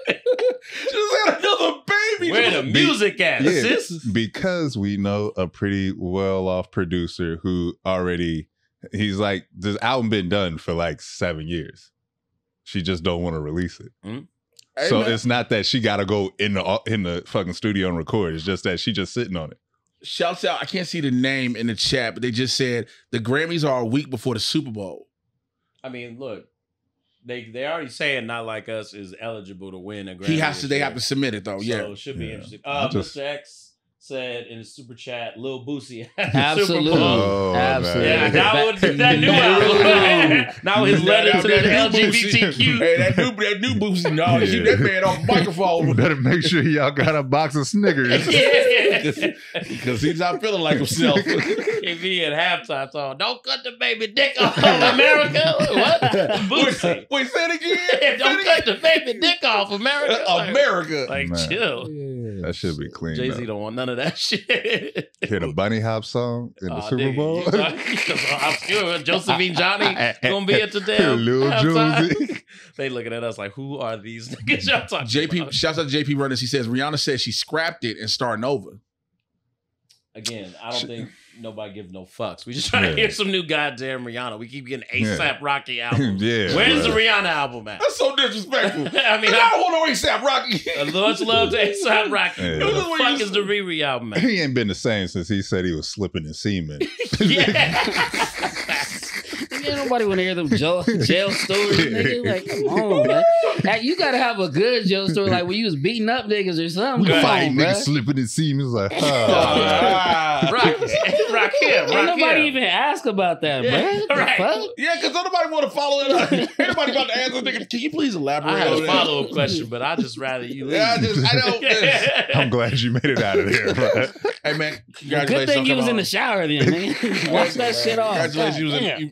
S1: Just had another baby.
S2: Where the music at,
S3: Yeah,
S2: sis?
S3: because we know a pretty well-off producer who already, he's like, this album been done for like 7 years. She just don't want to release it.
S1: Hey,
S3: So
S1: man.
S3: it's not that she got to go in the fucking studio and record. It's just that she just sitting on it.
S1: Shouts out. I can't see the name in the chat, but they just said the Grammys are a week before the Super Bowl.
S2: I mean, look, they already saying Not Like Us is eligible to win a Grammy.
S1: He has to.
S2: this
S1: They
S2: year.
S1: have to submit it though.
S2: So
S1: Yeah.
S2: it should be
S3: Yeah.
S2: interesting.
S3: I just-
S2: Mr. X said in the super chat, Lil Boosie.
S4: absolutely,
S3: Oh,
S4: absolutely.
S2: Yeah,
S3: man.
S2: now with that new album. Now his letter to the LGBTQ.
S1: Hey, that new Boosie. No, keep that man off the microphone
S3: Better make sure y'all got a box of Snickers.
S1: because he's not feeling like himself.
S2: If he at halftime song, don't cut the baby dick off, America. What? Boosie.
S1: Wait, say it again.
S2: Don't cut the baby dick off, America.
S1: America.
S2: Like,
S3: Man.
S2: chill.
S3: That should be clean.
S2: Jay-Z
S3: though.
S2: don't want none of that shit.
S3: Hear the Bunny Hop song in the
S2: Aw,
S3: Super
S2: nigga,
S3: Bowl?
S2: I'm sure Josephine Johnny gonna be at the damn
S3: Lil
S2: halftime.
S3: Juicy.
S2: They looking at us like, who are these niggas y'all talking
S1: JP,
S2: about?
S1: shouts out to JP Runners. He says Rihanna says she scrapped it and starting over.
S2: again, I don't think nobody gives no fucks. We just trying to hear some new goddamn Rihanna. We keep getting ASAP Rocky albums. Where's the Rihanna album at?
S1: That's so disrespectful.
S2: I mean,
S1: I don't want no ASAP Rocky.
S2: Much love to ASAP Rocky. Where the fuck is the Riri album at?
S3: He ain't been the same since he said he was slipping in semen.
S4: Ain't nobody want to hear them jail stories, nigga. Like, come on, man. You gotta have a good jail story, like when you was beating up niggas or something.
S3: We
S4: Come
S3: fight
S4: on,
S3: niggas
S4: bruh.
S3: slipping in semen. It's like,
S2: Rock here.
S4: Ain't nobody even ask about that, bro.
S2: Right.
S4: Fuck?
S1: Yeah, because nobody want to follow it up. Ain't nobody about to ask this nigga, can you please elaborate
S2: I had
S1: on
S2: a
S1: that?
S2: follow-up question, but I just rather you leave.
S1: Yeah, I don't.
S3: I'm glad you made it out of there, bro.
S1: Hey, man, congratulations.
S4: Good thing
S1: on
S4: you was
S1: coming
S4: in the
S1: on.
S4: shower then, man. Wash that shit off.
S1: Congratulations. You was
S4: God damn.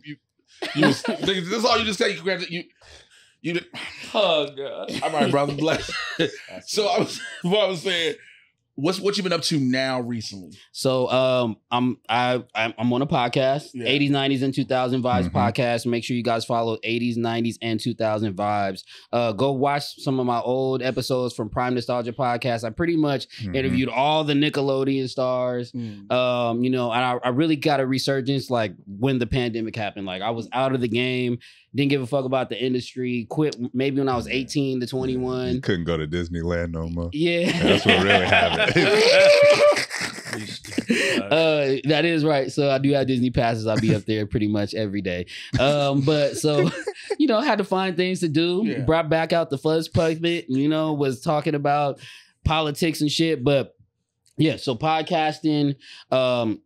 S1: you was, this is all you just say. Congratulations. You did.
S2: Oh, God.
S1: All right, brother. Bless. So what I was saying, what you been up to now recently?
S4: So I'm on a podcast, 80s, 90s, and 2000 Vibes podcast. Make sure you guys follow 80s, 90s, and 2000 Vibes. Go watch some of my old episodes from Prime Nostalgia Podcast. I pretty much interviewed all the Nickelodeon stars. You know, and I really got a resurgence like when the pandemic happened. Like I was out of the game. Didn't give a fuck about the industry. Quit maybe when I was 18 to 21.
S3: You couldn't go to Disneyland no more.
S4: Yeah.
S3: That's what really happened.
S4: That is right. So I do have Disney passes. I'll be up there pretty much every day. But so, you know, I had to find things to do.
S1: Yeah.
S4: Brought back out the Fuzz Puppet, you know, was talking about politics and shit. But yeah, so podcasting,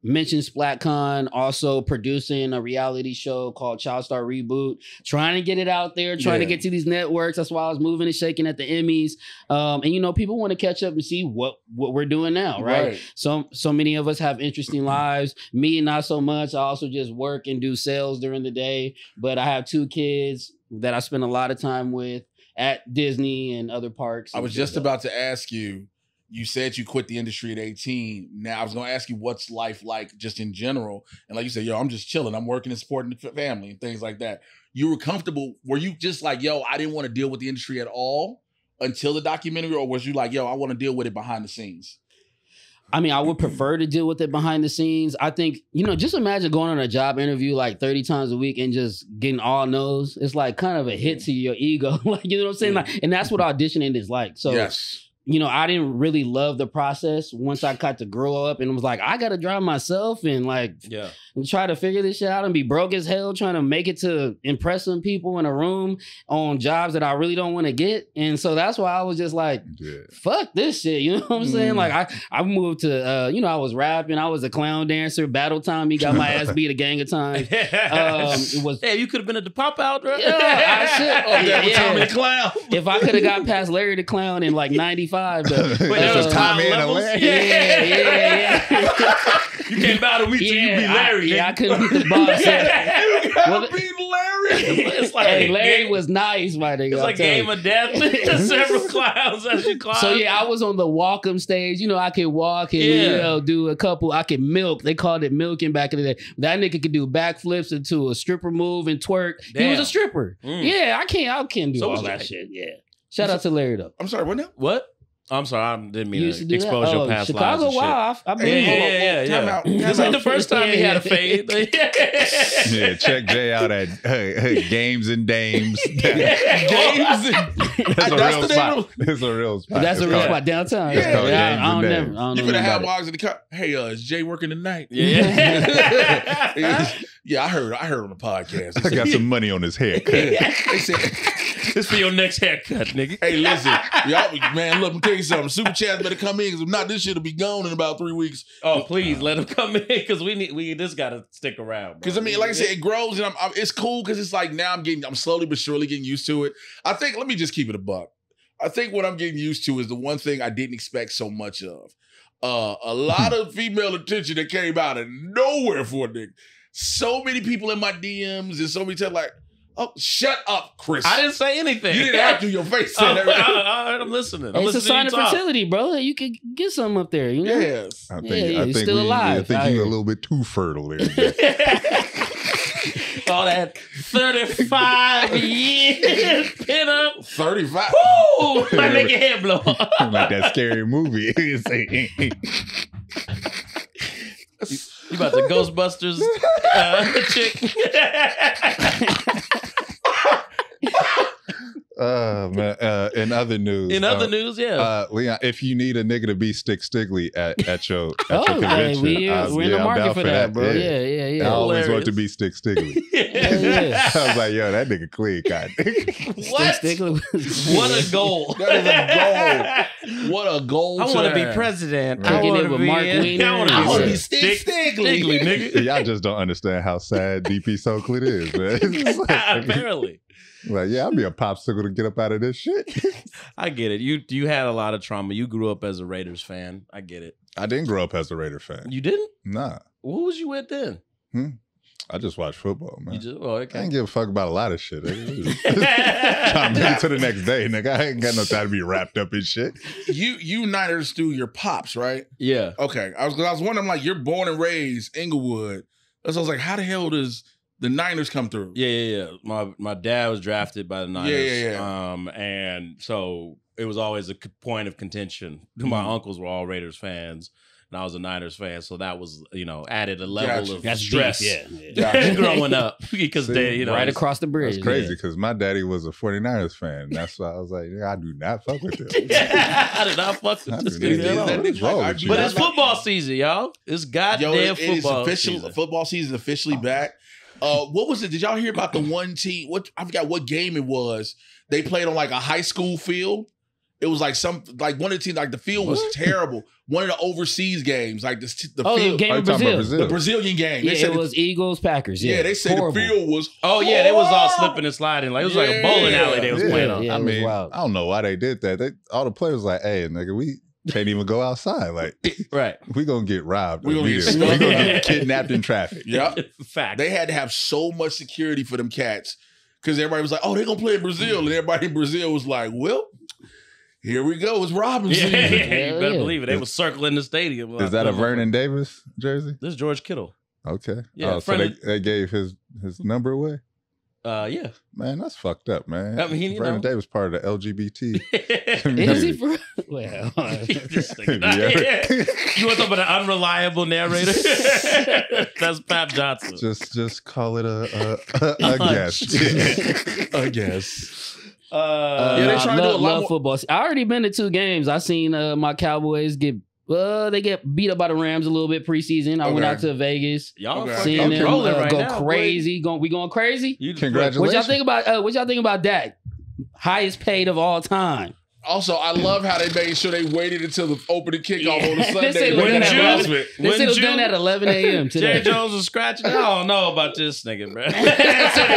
S4: mentioned SplatCon, also producing a reality show called Child Star Reboot, trying to get it out there, trying to get to these networks. That's why I was moving and shaking at the Emmys. And you know, people want to catch up and see what we're doing now, right? So many of us have interesting lives. Me, not so much. I also just work and do sales during the day. But I have 2 kids that I spend a lot of time with at Disney and other parks.
S1: I was just about to ask you. You said you quit the industry at 18. Now, I was going to ask you what's life like just in general. And like you said, yo, I'm just chilling. I'm working and supporting the family and things like that. You were comfortable. Were you just like, yo, I didn't want to deal with the industry at all until the documentary? Or was you like, yo, I want to deal with it behind the scenes?
S4: I mean, I would prefer to deal with it behind the scenes. I think, you know, just imagine going on a job interview like 30 times a week and just getting all no's. It's like kind of a hit to your ego. Like, you know what I'm saying? Like, and that's what auditioning is like. So
S1: yes.
S4: You know, I didn't really love the process once I got to grow up and was like, I got to drive myself and like and try to figure this shit out and be broke as hell trying to make it to impress some people in a room on jobs that I really don't want to get. And so that's why I was just like, fuck this shit. You know what I'm saying? Like I moved to, you know, I was rapping. I was a clown dancer. Battle Time. He got my ass beat a gang of times. It was,
S2: hey, you could have been at the pop out, right?
S4: Yeah, I should.
S1: Tommy the Clown.
S4: If I could have got past Larry the Clown in like 95. But,
S2: wait, that was Tommy and Larry.
S4: Yeah.
S2: You can't battle me till you beat Larry.
S4: Yeah, I couldn't beat the boss.
S1: Well, beat Larry.
S2: It's like
S4: hey, Larry was nice, my nigga.
S2: It's like game of death. Several clowns as you climb.
S4: So yeah, I was on the walk-em stage. You know, I could walk and you know do a couple. I could milk. They called it milking back in the day. That nigga could do backflips into a stripper move and twerk. Damn. He was a stripper. Yeah, I can't do all that shit. Yeah. Shout out to Larry though.
S1: I'm sorry, what now?
S2: What? I'm sorry, I didn't mean
S4: You
S2: to expose your past
S4: Chicago
S2: lives.
S4: Wow. I've been
S2: Yeah. This ain't the first time he had a fade.
S3: Yeah, check Jay out at Games and Dames.
S1: Games and
S3: That's a real spot. That's a real spot.
S4: That's a real spot downtown.
S3: I don't
S4: know.
S1: You better have logs in the car. Hey, is Jay working tonight?
S2: Yeah.
S1: Yeah, I heard on the podcast.
S3: I got some money on his haircut.
S1: They said,
S2: this for your next haircut, nigga.
S1: hey, listen, y'all, man, look, let me tell you something. Super chats better come in, because if not, this shit will be gone in about 3 weeks.
S2: Oh, please let him come in, because we just gotta stick around.
S1: Because I mean, like I said, it grows, and it's cool because it's like now I'm slowly but surely getting used to it. I think, let me just keep it a buck. I think what I'm getting used to is the one thing I didn't expect so much of. A lot of female attention that came out of nowhere for a nigga. So many people in my DMs and so many times like, oh, shut up, Chris.
S2: I didn't say anything.
S1: You didn't have to. Your face said everything.
S2: I'm listening.
S4: It's a sign of fertility, bro. You could get something up there, you know?
S1: Yes.
S3: I think
S4: you're still alive.
S3: I think you're a little bit too fertile there.
S2: All that 35 years pin up.
S1: 35.
S2: Woo! Might make your head blow.
S3: Like that scary movie.
S2: You about the Ghostbusters chick?
S3: Man. In other news.
S2: Yeah.
S3: Leon, if you need a nigga to be Stiggly at your
S4: Oh,
S3: convention,
S4: we're in the
S3: I'm
S4: market
S3: down
S4: for that, bro. Yeah.
S3: I always
S2: Hilarious.
S3: want to be Stiggly.
S4: Yeah.
S3: I was like, yo, that nigga clean, god.
S2: What?
S4: Stickler.
S2: What a goal.
S1: That is a goal. What a goal.
S2: I want to be
S1: have.
S2: president.
S4: Right.
S2: I want
S4: Get it
S2: to
S4: with
S2: be
S4: Mark Wiener.
S2: I want
S1: I want to be
S2: Stiggly,
S1: Stiggly.
S2: nigga.
S3: Y'all just don't understand how sad DP So Clit is, man. It's like,
S2: Apparently.
S3: like, yeah, I'll be a popsicle to get up out of this shit.
S2: I get it. You had a lot of trauma. You grew up as a Raiders fan. I get it.
S3: I didn't grow up as a Raider fan.
S2: You didn't?
S3: Nah.
S2: What was you with then?
S3: I just watch football, man.
S2: You just
S3: I
S2: okay.
S3: ain't give a fuck about a lot of shit. Trying to make it to the next day, nigga. I ain't got no time to be wrapped up in shit.
S1: You Niners through your pops, right?
S2: Yeah.
S1: Okay. I was wondering, like, you're born and raised Inglewood. So I was like, how the hell does the Niners come through?
S2: Yeah. My dad was drafted by the Niners.
S1: Yeah.
S2: And so it was always a point of contention. My uncles were all Raiders fans, and I was a Niners fan. So that was, added a level of
S4: That's
S2: stress
S4: deep,
S2: growing up because they,
S4: right across the bridge.
S3: That's crazy because my daddy was a 49ers fan. That's why I was like, yeah, I do not fuck with them.
S2: I did not fuck with
S3: I
S2: this
S3: do
S2: nigga
S3: not.
S2: at all.
S1: That nigga
S3: Wrong
S1: like,
S3: with you?
S2: But it's football season, y'all. It's goddamn
S1: it is
S2: football
S1: official.
S2: season.
S1: Football season officially back. What was it? Did y'all hear about the one team? I forgot what game it was. They played on like a high school field. It was like one of the teams, like the field was terrible. One of the overseas games, like the field.
S4: The game
S3: Oh,
S4: of
S3: you talking about
S4: Brazil.
S1: The Brazilian game.
S4: Yeah,
S1: They said
S4: it was Eagles, Packers. Yeah,
S1: they said
S4: Horrible.
S1: the field was.
S2: Oh yeah, they was all slipping and sliding. Like it was like a bowling alley they was playing on.
S4: Yeah,
S3: I
S4: it was
S3: mean,
S4: wild.
S3: I don't know why they did that. All the players like, hey, nigga, we can't even go outside. Like,
S2: Right.
S3: we gonna get robbed.
S1: We gonna get
S3: immediately. We
S1: stuck.
S3: gonna get kidnapped in traffic.
S1: Yeah,
S2: Fact.
S1: they had to have so much security for them cats because everybody was like, "Oh, they're gonna play in Brazil," and everybody in Brazil was like, "Well, here we go. It's Robinson."
S2: Yeah, you
S4: Hell
S2: better
S4: yeah.
S2: believe it. They was circling the stadium.
S3: Is that a Vernon Davis jersey?
S2: This is George Kittle.
S3: Okay.
S2: Yeah,
S3: so
S2: friend
S3: they gave his number away?
S2: Yeah.
S3: Man, that's fucked up, man.
S2: I mean,
S3: Vernon Davis part of the LGBT.
S4: Is he for well?
S2: This nigga.
S3: Yeah.
S2: You want to talk about an unreliable narrator? That's Pap Johnson.
S3: just call it a guess.
S1: I guess.
S2: Uh,
S1: Yeah, they trying to do a lot
S4: love
S1: more-
S4: football. I already been to 2 games. I seen my Cowboys get beat up by the Rams a little bit preseason. I went
S1: Okay.
S4: out to Vegas,
S2: y'all
S1: Okay.
S4: seeing
S2: fucking
S4: them
S2: rolling right
S4: go
S2: now, boy.
S4: crazy. We going crazy?
S2: You
S3: Congratulations.
S4: What y'all think about Dak? Highest paid of all time.
S1: Also, I love how they made sure they waited until the opening kickoff on a
S4: They
S1: Sunday.
S4: said
S1: to make
S2: when
S1: that
S2: June-
S1: announcement.
S4: They said it was
S2: June-
S4: done at 11 a.m.
S2: Jerry
S4: today.
S2: Jones was scratching. I don't know about this nigga, bro. Said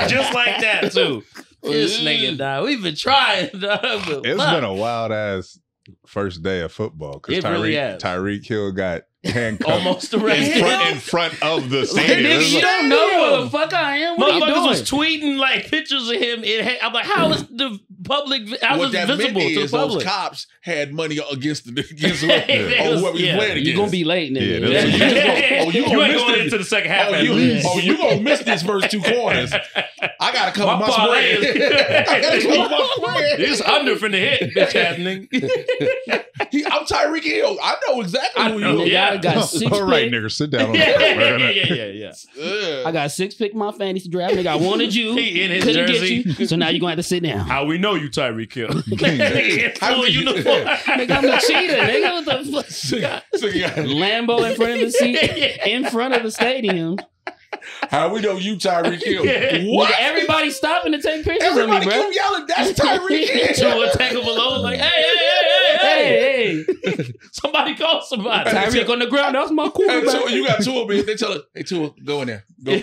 S2: it just like that too. This nigga, dog. We've been trying, dog.
S3: It's been a wild ass first day of football because
S2: It really has.
S3: Tyreek Hill got handcuffed
S2: Almost arrested.
S3: in front of the stadium.
S4: Nigga,
S3: It's
S4: you
S3: like,
S4: don't know what the fuck I am. What are you
S2: Motherfuckers
S4: doing?
S2: was tweeting like pictures of him. I'm like, how is the public? How
S1: What
S2: is
S1: that
S2: it
S1: meant
S2: visible to the
S1: is those
S2: public?
S1: cops had money against
S2: They
S1: whoever
S2: was-
S1: was
S2: yeah.
S1: playing against.
S4: You gonna be late, nigga.
S3: Yeah,
S1: that's- you
S2: You ain't
S1: miss
S2: going
S1: this.
S2: into the second half.
S1: Oh,
S2: at least.
S1: you gonna miss these first 2 quarters. I gotta cover
S2: My
S1: my
S2: parlay
S1: spread.
S2: is-
S1: I gotta cover my spread.
S2: It's under from the hit, bitch ass nigga.
S1: I'm Tyreek Hill. I know exactly who
S2: know.
S1: you are.
S2: Yeah.
S4: I got 6
S3: all right,
S4: pick.
S3: nigga, sit down on the
S2: Yeah.
S1: Ugh.
S4: I got 6 pick my fantasy draft. Nigga, I wanted you.
S2: He in his
S4: Couldn't
S2: jersey.
S4: get you. So now you're gonna have to sit down.
S2: How we know you Tyreek Hill?
S1: How
S2: Full
S1: do you-
S2: uniform.
S4: Nigga, I'm a cheater. Nigga, what the fuck?
S1: So you got-
S4: Lambo in front of the seat, in front of the stadium.
S1: How we know you Tyreek Hill?
S2: Yeah.
S1: What?
S4: Nigga, everybody stopping to take pictures of me,
S1: Everybody
S4: bro.
S1: keep yelling, that's Tyreek Hill.
S2: To a tackle below, like, hey.
S4: Hey,
S2: Somebody call somebody.
S4: Tyreek on the ground. That was my
S1: Hey,
S4: quarterback.
S1: Tua, you got 2 of me. They tell her, hey, Tua, go in there. Go,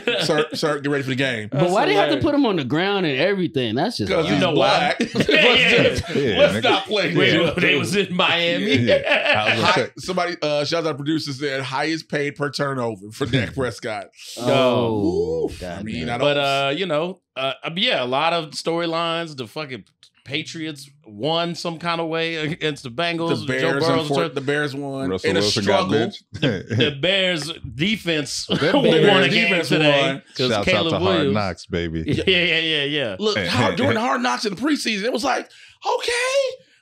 S1: sir, get ready for the game.
S4: But why they have to
S2: hilarious.
S4: put him on the ground and everything? That's just
S1: Because
S2: You
S1: he's
S2: know why?
S1: black.
S2: Yeah.
S1: Let's
S3: nigga.
S1: not play
S2: Wait,
S1: there.
S2: they was in Miami.
S3: Yeah. I was gonna say,
S1: Somebody, shout out producer said highest paid per turnover for Dak Prescott.
S4: Oh, God.
S1: I mean,
S4: damn.
S1: I don't.
S2: But yeah, a lot of storylines. The fucking Patriots won some kind of way against the Bengals.
S1: The Bears,
S2: Joe Burrow's
S1: the Bears won
S3: Russell
S1: in a
S3: Wilson got
S1: struggle.
S3: benched.
S2: the Bears defense
S3: That
S2: won
S3: Bears
S2: a game
S1: defense
S2: today
S1: won.
S2: because
S3: Shouts out to
S2: Caleb
S3: Hard
S2: Williams.
S3: Knocks, baby.
S2: Yeah.
S1: Look, during the Hard Knocks in the preseason, it was like, okay,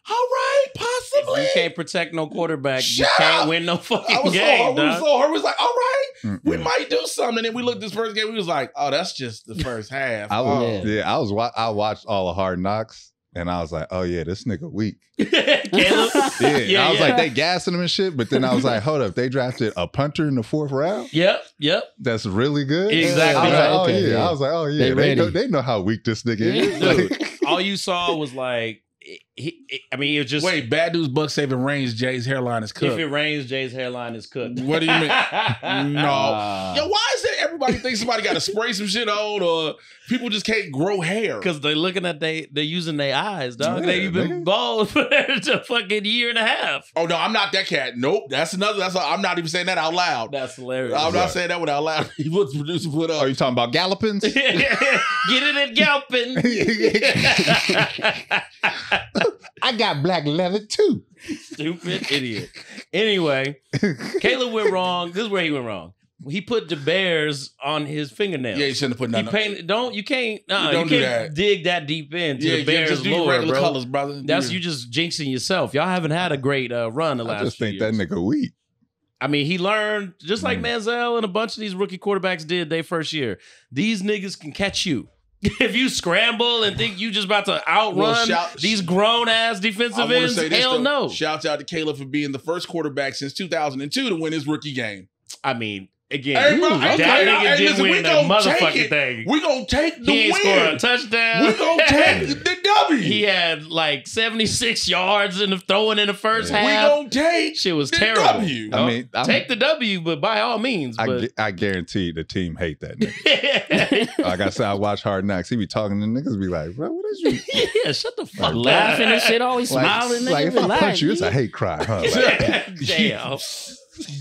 S1: all right, possibly.
S2: You can't protect no quarterback. You
S1: Shut
S2: can't
S1: up.
S2: win no fucking
S1: I was
S2: game,
S1: so
S2: dog.
S1: hard. Was like, all right, we might do something. And then we looked at this first game, we was like, oh, that's just the first half.
S3: I watched all of Hard Knocks. And I was like, oh yeah, this nigga weak.
S2: Caleb?
S3: Yeah. I was like, they gassing him and shit. But then I was like, hold up, they drafted a punter in the 4th round?
S2: Yep.
S3: That's really good?
S2: Exactly.
S3: I was like, oh yeah. They know how weak this nigga is.
S2: Dude, all you saw was like, it was just...
S1: Wait, Bad News Buck said if it rains, Jay's hairline is cooked.
S2: If it rains, Jay's hairline is cooked.
S1: What do you mean? No. Yo, why is it everybody thinks somebody got to spray some shit on or people just can't grow hair?
S2: Because they're looking at they're using their eyes, dog. They've been bald for a fucking year and a half.
S1: Oh, no, I'm not that cat. Nope. I'm not even saying that out loud.
S2: That's hilarious.
S1: I'm not saying that one out loud. He was the producer put up.
S3: Are you talking about Gallopins?
S2: Get it at Galpin.
S3: I got black leather too.
S2: Stupid idiot. Anyway, Caleb went wrong. This is where he went wrong. He put the bears on his fingernails.
S1: Yeah, you shouldn't have put nothing.
S2: You can't
S1: do that.
S2: dig that deep into the bears'
S1: just do
S2: lore,
S1: regular
S2: bro.
S1: colors, brother.
S2: You just jinxing yourself. Y'all haven't had a great run the last
S3: I just
S2: few
S3: think
S2: years.
S3: that nigga weak.
S2: I mean, he learned, just like Manziel and a bunch of these rookie quarterbacks did their first year. These niggas can catch you. If you scramble and think you just about to outrun these grown-ass defensive ends, hell no.
S1: Shouts out to Caleb for being the first quarterback since 2002 to win his rookie game.
S2: I mean, again,
S1: hey, bro,
S2: that nigga didn't win that motherfucking thing.
S1: We gonna take the win.
S2: He ain't scored a touchdown.
S1: We gonna take the W.
S2: He had like 76 yards throwing in the first half.
S1: We gonna take
S2: shit was
S1: the
S2: terrible.
S1: W.
S3: I mean,
S2: take the W, but by all means.
S3: I guarantee the team hate that nigga. Like I said, I watch Hard Knocks. He be talking to niggas, be like, bro, what is you?
S2: Yeah, shut the fuck up.
S4: Laughing and shit, always smiling.
S3: Like if I
S4: relax,
S3: punch you, it's a hate crime, huh? Like,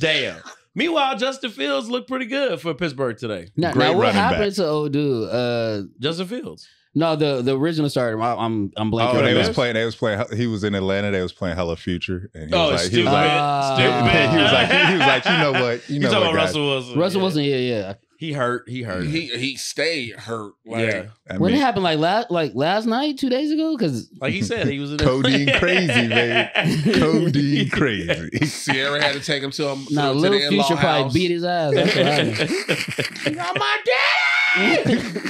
S2: Damn. Meanwhile, Justin Fields looked pretty good for Pittsburgh today.
S3: Great
S4: now what
S3: running
S4: happened
S3: back.
S4: to old dude?
S2: Justin Fields.
S4: No, the original starter. I'm blanking.
S3: Oh,
S4: on
S3: they
S4: that.
S3: was playing. He was in Atlanta. They was playing Hella Future, and he was like,
S2: stupid.
S3: he was like, you know what? You know
S2: talking
S3: what,
S2: about
S3: guys?
S2: Russell Wilson?
S4: Russell Wilson, yeah.
S2: He hurt.
S1: He stayed hurt. Like,
S2: Yeah.
S4: When it happened, last night, 2 days ago, because
S2: Like he said, he was in
S3: codeine crazy, baby. Codeine crazy.
S1: Sierra had to take him to him.
S4: now
S1: to
S4: Little
S1: the in-law
S4: Future probably
S1: house.
S4: beat his ass. That's what happened.
S1: Got my dad.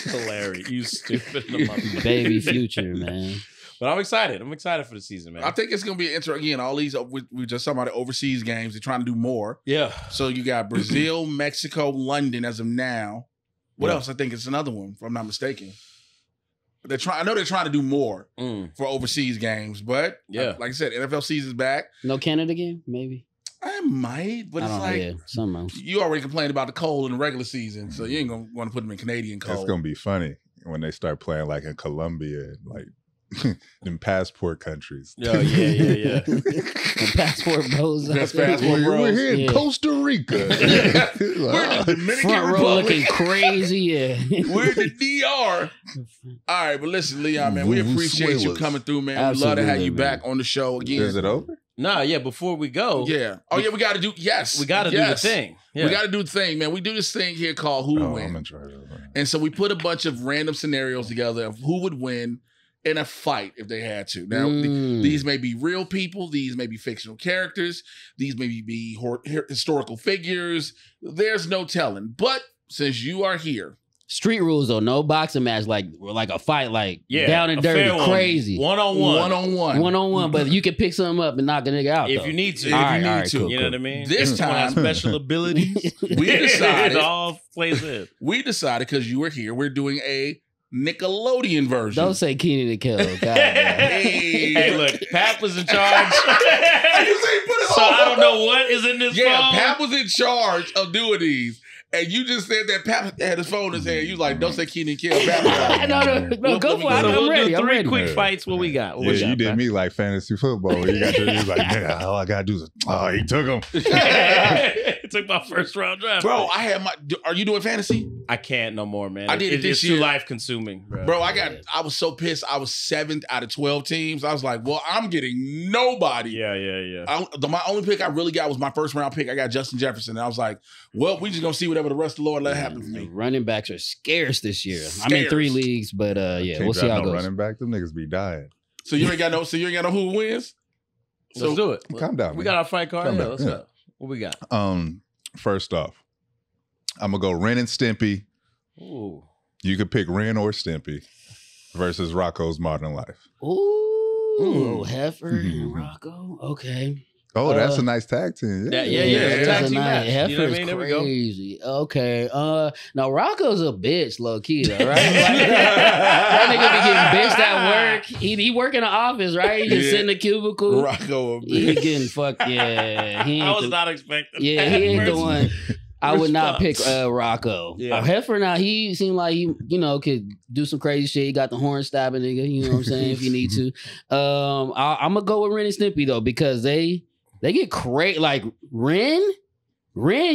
S2: hilarious. You stupid motherfucker.
S4: Baby Future, man.
S2: But I'm excited. I'm excited for the season, man.
S1: I think it's gonna be interesting. Again, all these we just talking about the overseas games. They're trying to do more.
S2: Yeah.
S1: So you got Brazil, Mexico, London as of now. What else? I think it's another one, if I'm not mistaken. I know they're trying to do more for overseas games, but like I said, NFL season's back.
S4: No Canada game, maybe.
S1: I might, but it's like
S4: something else.
S1: you already complained about the cold in the regular season, so you ain't gonna want to put them in Canadian cold.
S3: It's gonna be funny when they start playing like in Colombia, like in passport countries.
S2: Yeah.
S4: Passport bros.
S1: That's passport bros.
S3: We're here in Costa Rica.
S1: We're in the Dominican
S4: Front row
S1: Republic.
S4: looking crazy, yeah.
S1: We're in the DR. All right, but listen, Leon, man, we appreciate you coming through, man.
S4: Absolutely,
S1: we love to have you
S4: man.
S1: back on the show again.
S3: Is it over?
S2: Nah, yeah, before we go.
S1: Yeah. Oh, yeah, we got to do,
S2: We got to do the thing. Yeah.
S1: We got to do the thing, man. We do this thing here called Who Would
S3: I'm
S1: Win.
S3: in charge of it.
S1: And so we put a bunch of random scenarios together of who would win in a fight if they had to. Now, these may be real people. These may be fictional characters. These may be historical figures. There's no telling. But since you are here,
S4: Street rules though, no boxing match like a fight down and
S2: a
S4: dirty,
S2: fair one.
S4: crazy.
S2: One-on-one.
S4: One-on-one, but you can pick something up and knock a nigga out.
S2: If
S4: though.
S2: you need to.
S1: If you need to.
S4: cool,
S2: You know what I mean?
S1: This
S2: If someone has
S1: time-
S2: special abilities.
S1: we decided,
S2: It all plays in.
S1: because you were here, we're doing a Nickelodeon version.
S4: Don't say Keenan and Kel. God damn.
S2: Hey, look, Pap was in charge.
S1: You say put it
S2: So
S1: on.
S2: I don't know what is in this
S1: Yeah,
S2: phone.
S1: Pap was in charge of doing these. And you just said that Pap had his phone in his hand. You was like, don't say Keenan Kill. Pap was like,
S4: No, go for it.
S2: So
S4: I'm
S2: we'll
S4: ready.
S2: do
S4: I'm
S2: three
S4: ready.
S2: quick fights. What we got? What
S3: Yeah,
S2: we got,
S3: you did
S2: Pap?
S3: me like fantasy football. You got your, you was like, nigga, all I gotta do is, oh, he took him.
S2: It took my first round draft.
S1: Bro, I had my. Are you doing fantasy?
S2: I can't no more, man.
S1: I did it this
S2: it's
S1: year.
S2: too life consuming,
S1: Bro, I was so pissed. I was 7th out of 12 teams. I was like, well, I'm getting nobody.
S2: Yeah.
S1: My only pick I really got was my first round pick. I got Justin Jefferson. And I was like, well, we just gonna see whatever the rest of the Lord let happen for
S4: The
S1: me.
S4: running backs are scarce this year. I'm in 3 leagues, but yeah, we'll see how it goes.
S3: Running back, them niggas be dying.
S1: So you ain't got no who wins?
S2: Let's do it.
S3: Calm down.
S2: We
S3: man.
S2: got our fight card.
S3: Calm
S2: Yeah,
S3: down.
S2: let's
S3: Yeah.
S2: go. What we got?
S3: First off, I'm gonna go Ren and Stimpy.
S2: Ooh.
S3: You could pick Ren or Stimpy versus Rocco's Modern Life.
S4: Ooh, Heifer and Rocco. Okay.
S3: Oh, that's a nice tag team.
S2: Yeah. It's a tag team match.
S4: Heifer
S2: You know what I
S4: is
S2: mean? There we go.
S4: crazy. Okay. Now Rocco's a bitch, low key, though, right? Like, that nigga be getting bitched at work. He work in the office, right? He just sit in the cubicle.
S1: Rocco, a
S4: He
S1: bitch.
S4: getting fucked. Yeah, he ain't
S2: I was not expecting.
S4: Yeah,
S2: that
S4: he ain't the
S2: first
S4: one. I would not pick
S2: response.
S4: Rocco.
S2: Yeah.
S4: Heifer now, he seemed like he, could do some crazy shit. He got the horn stabbing nigga, you know what I'm saying, if you need to. I'm gonna go with Ren and Stimpy though, because they get crazy. Like Ren,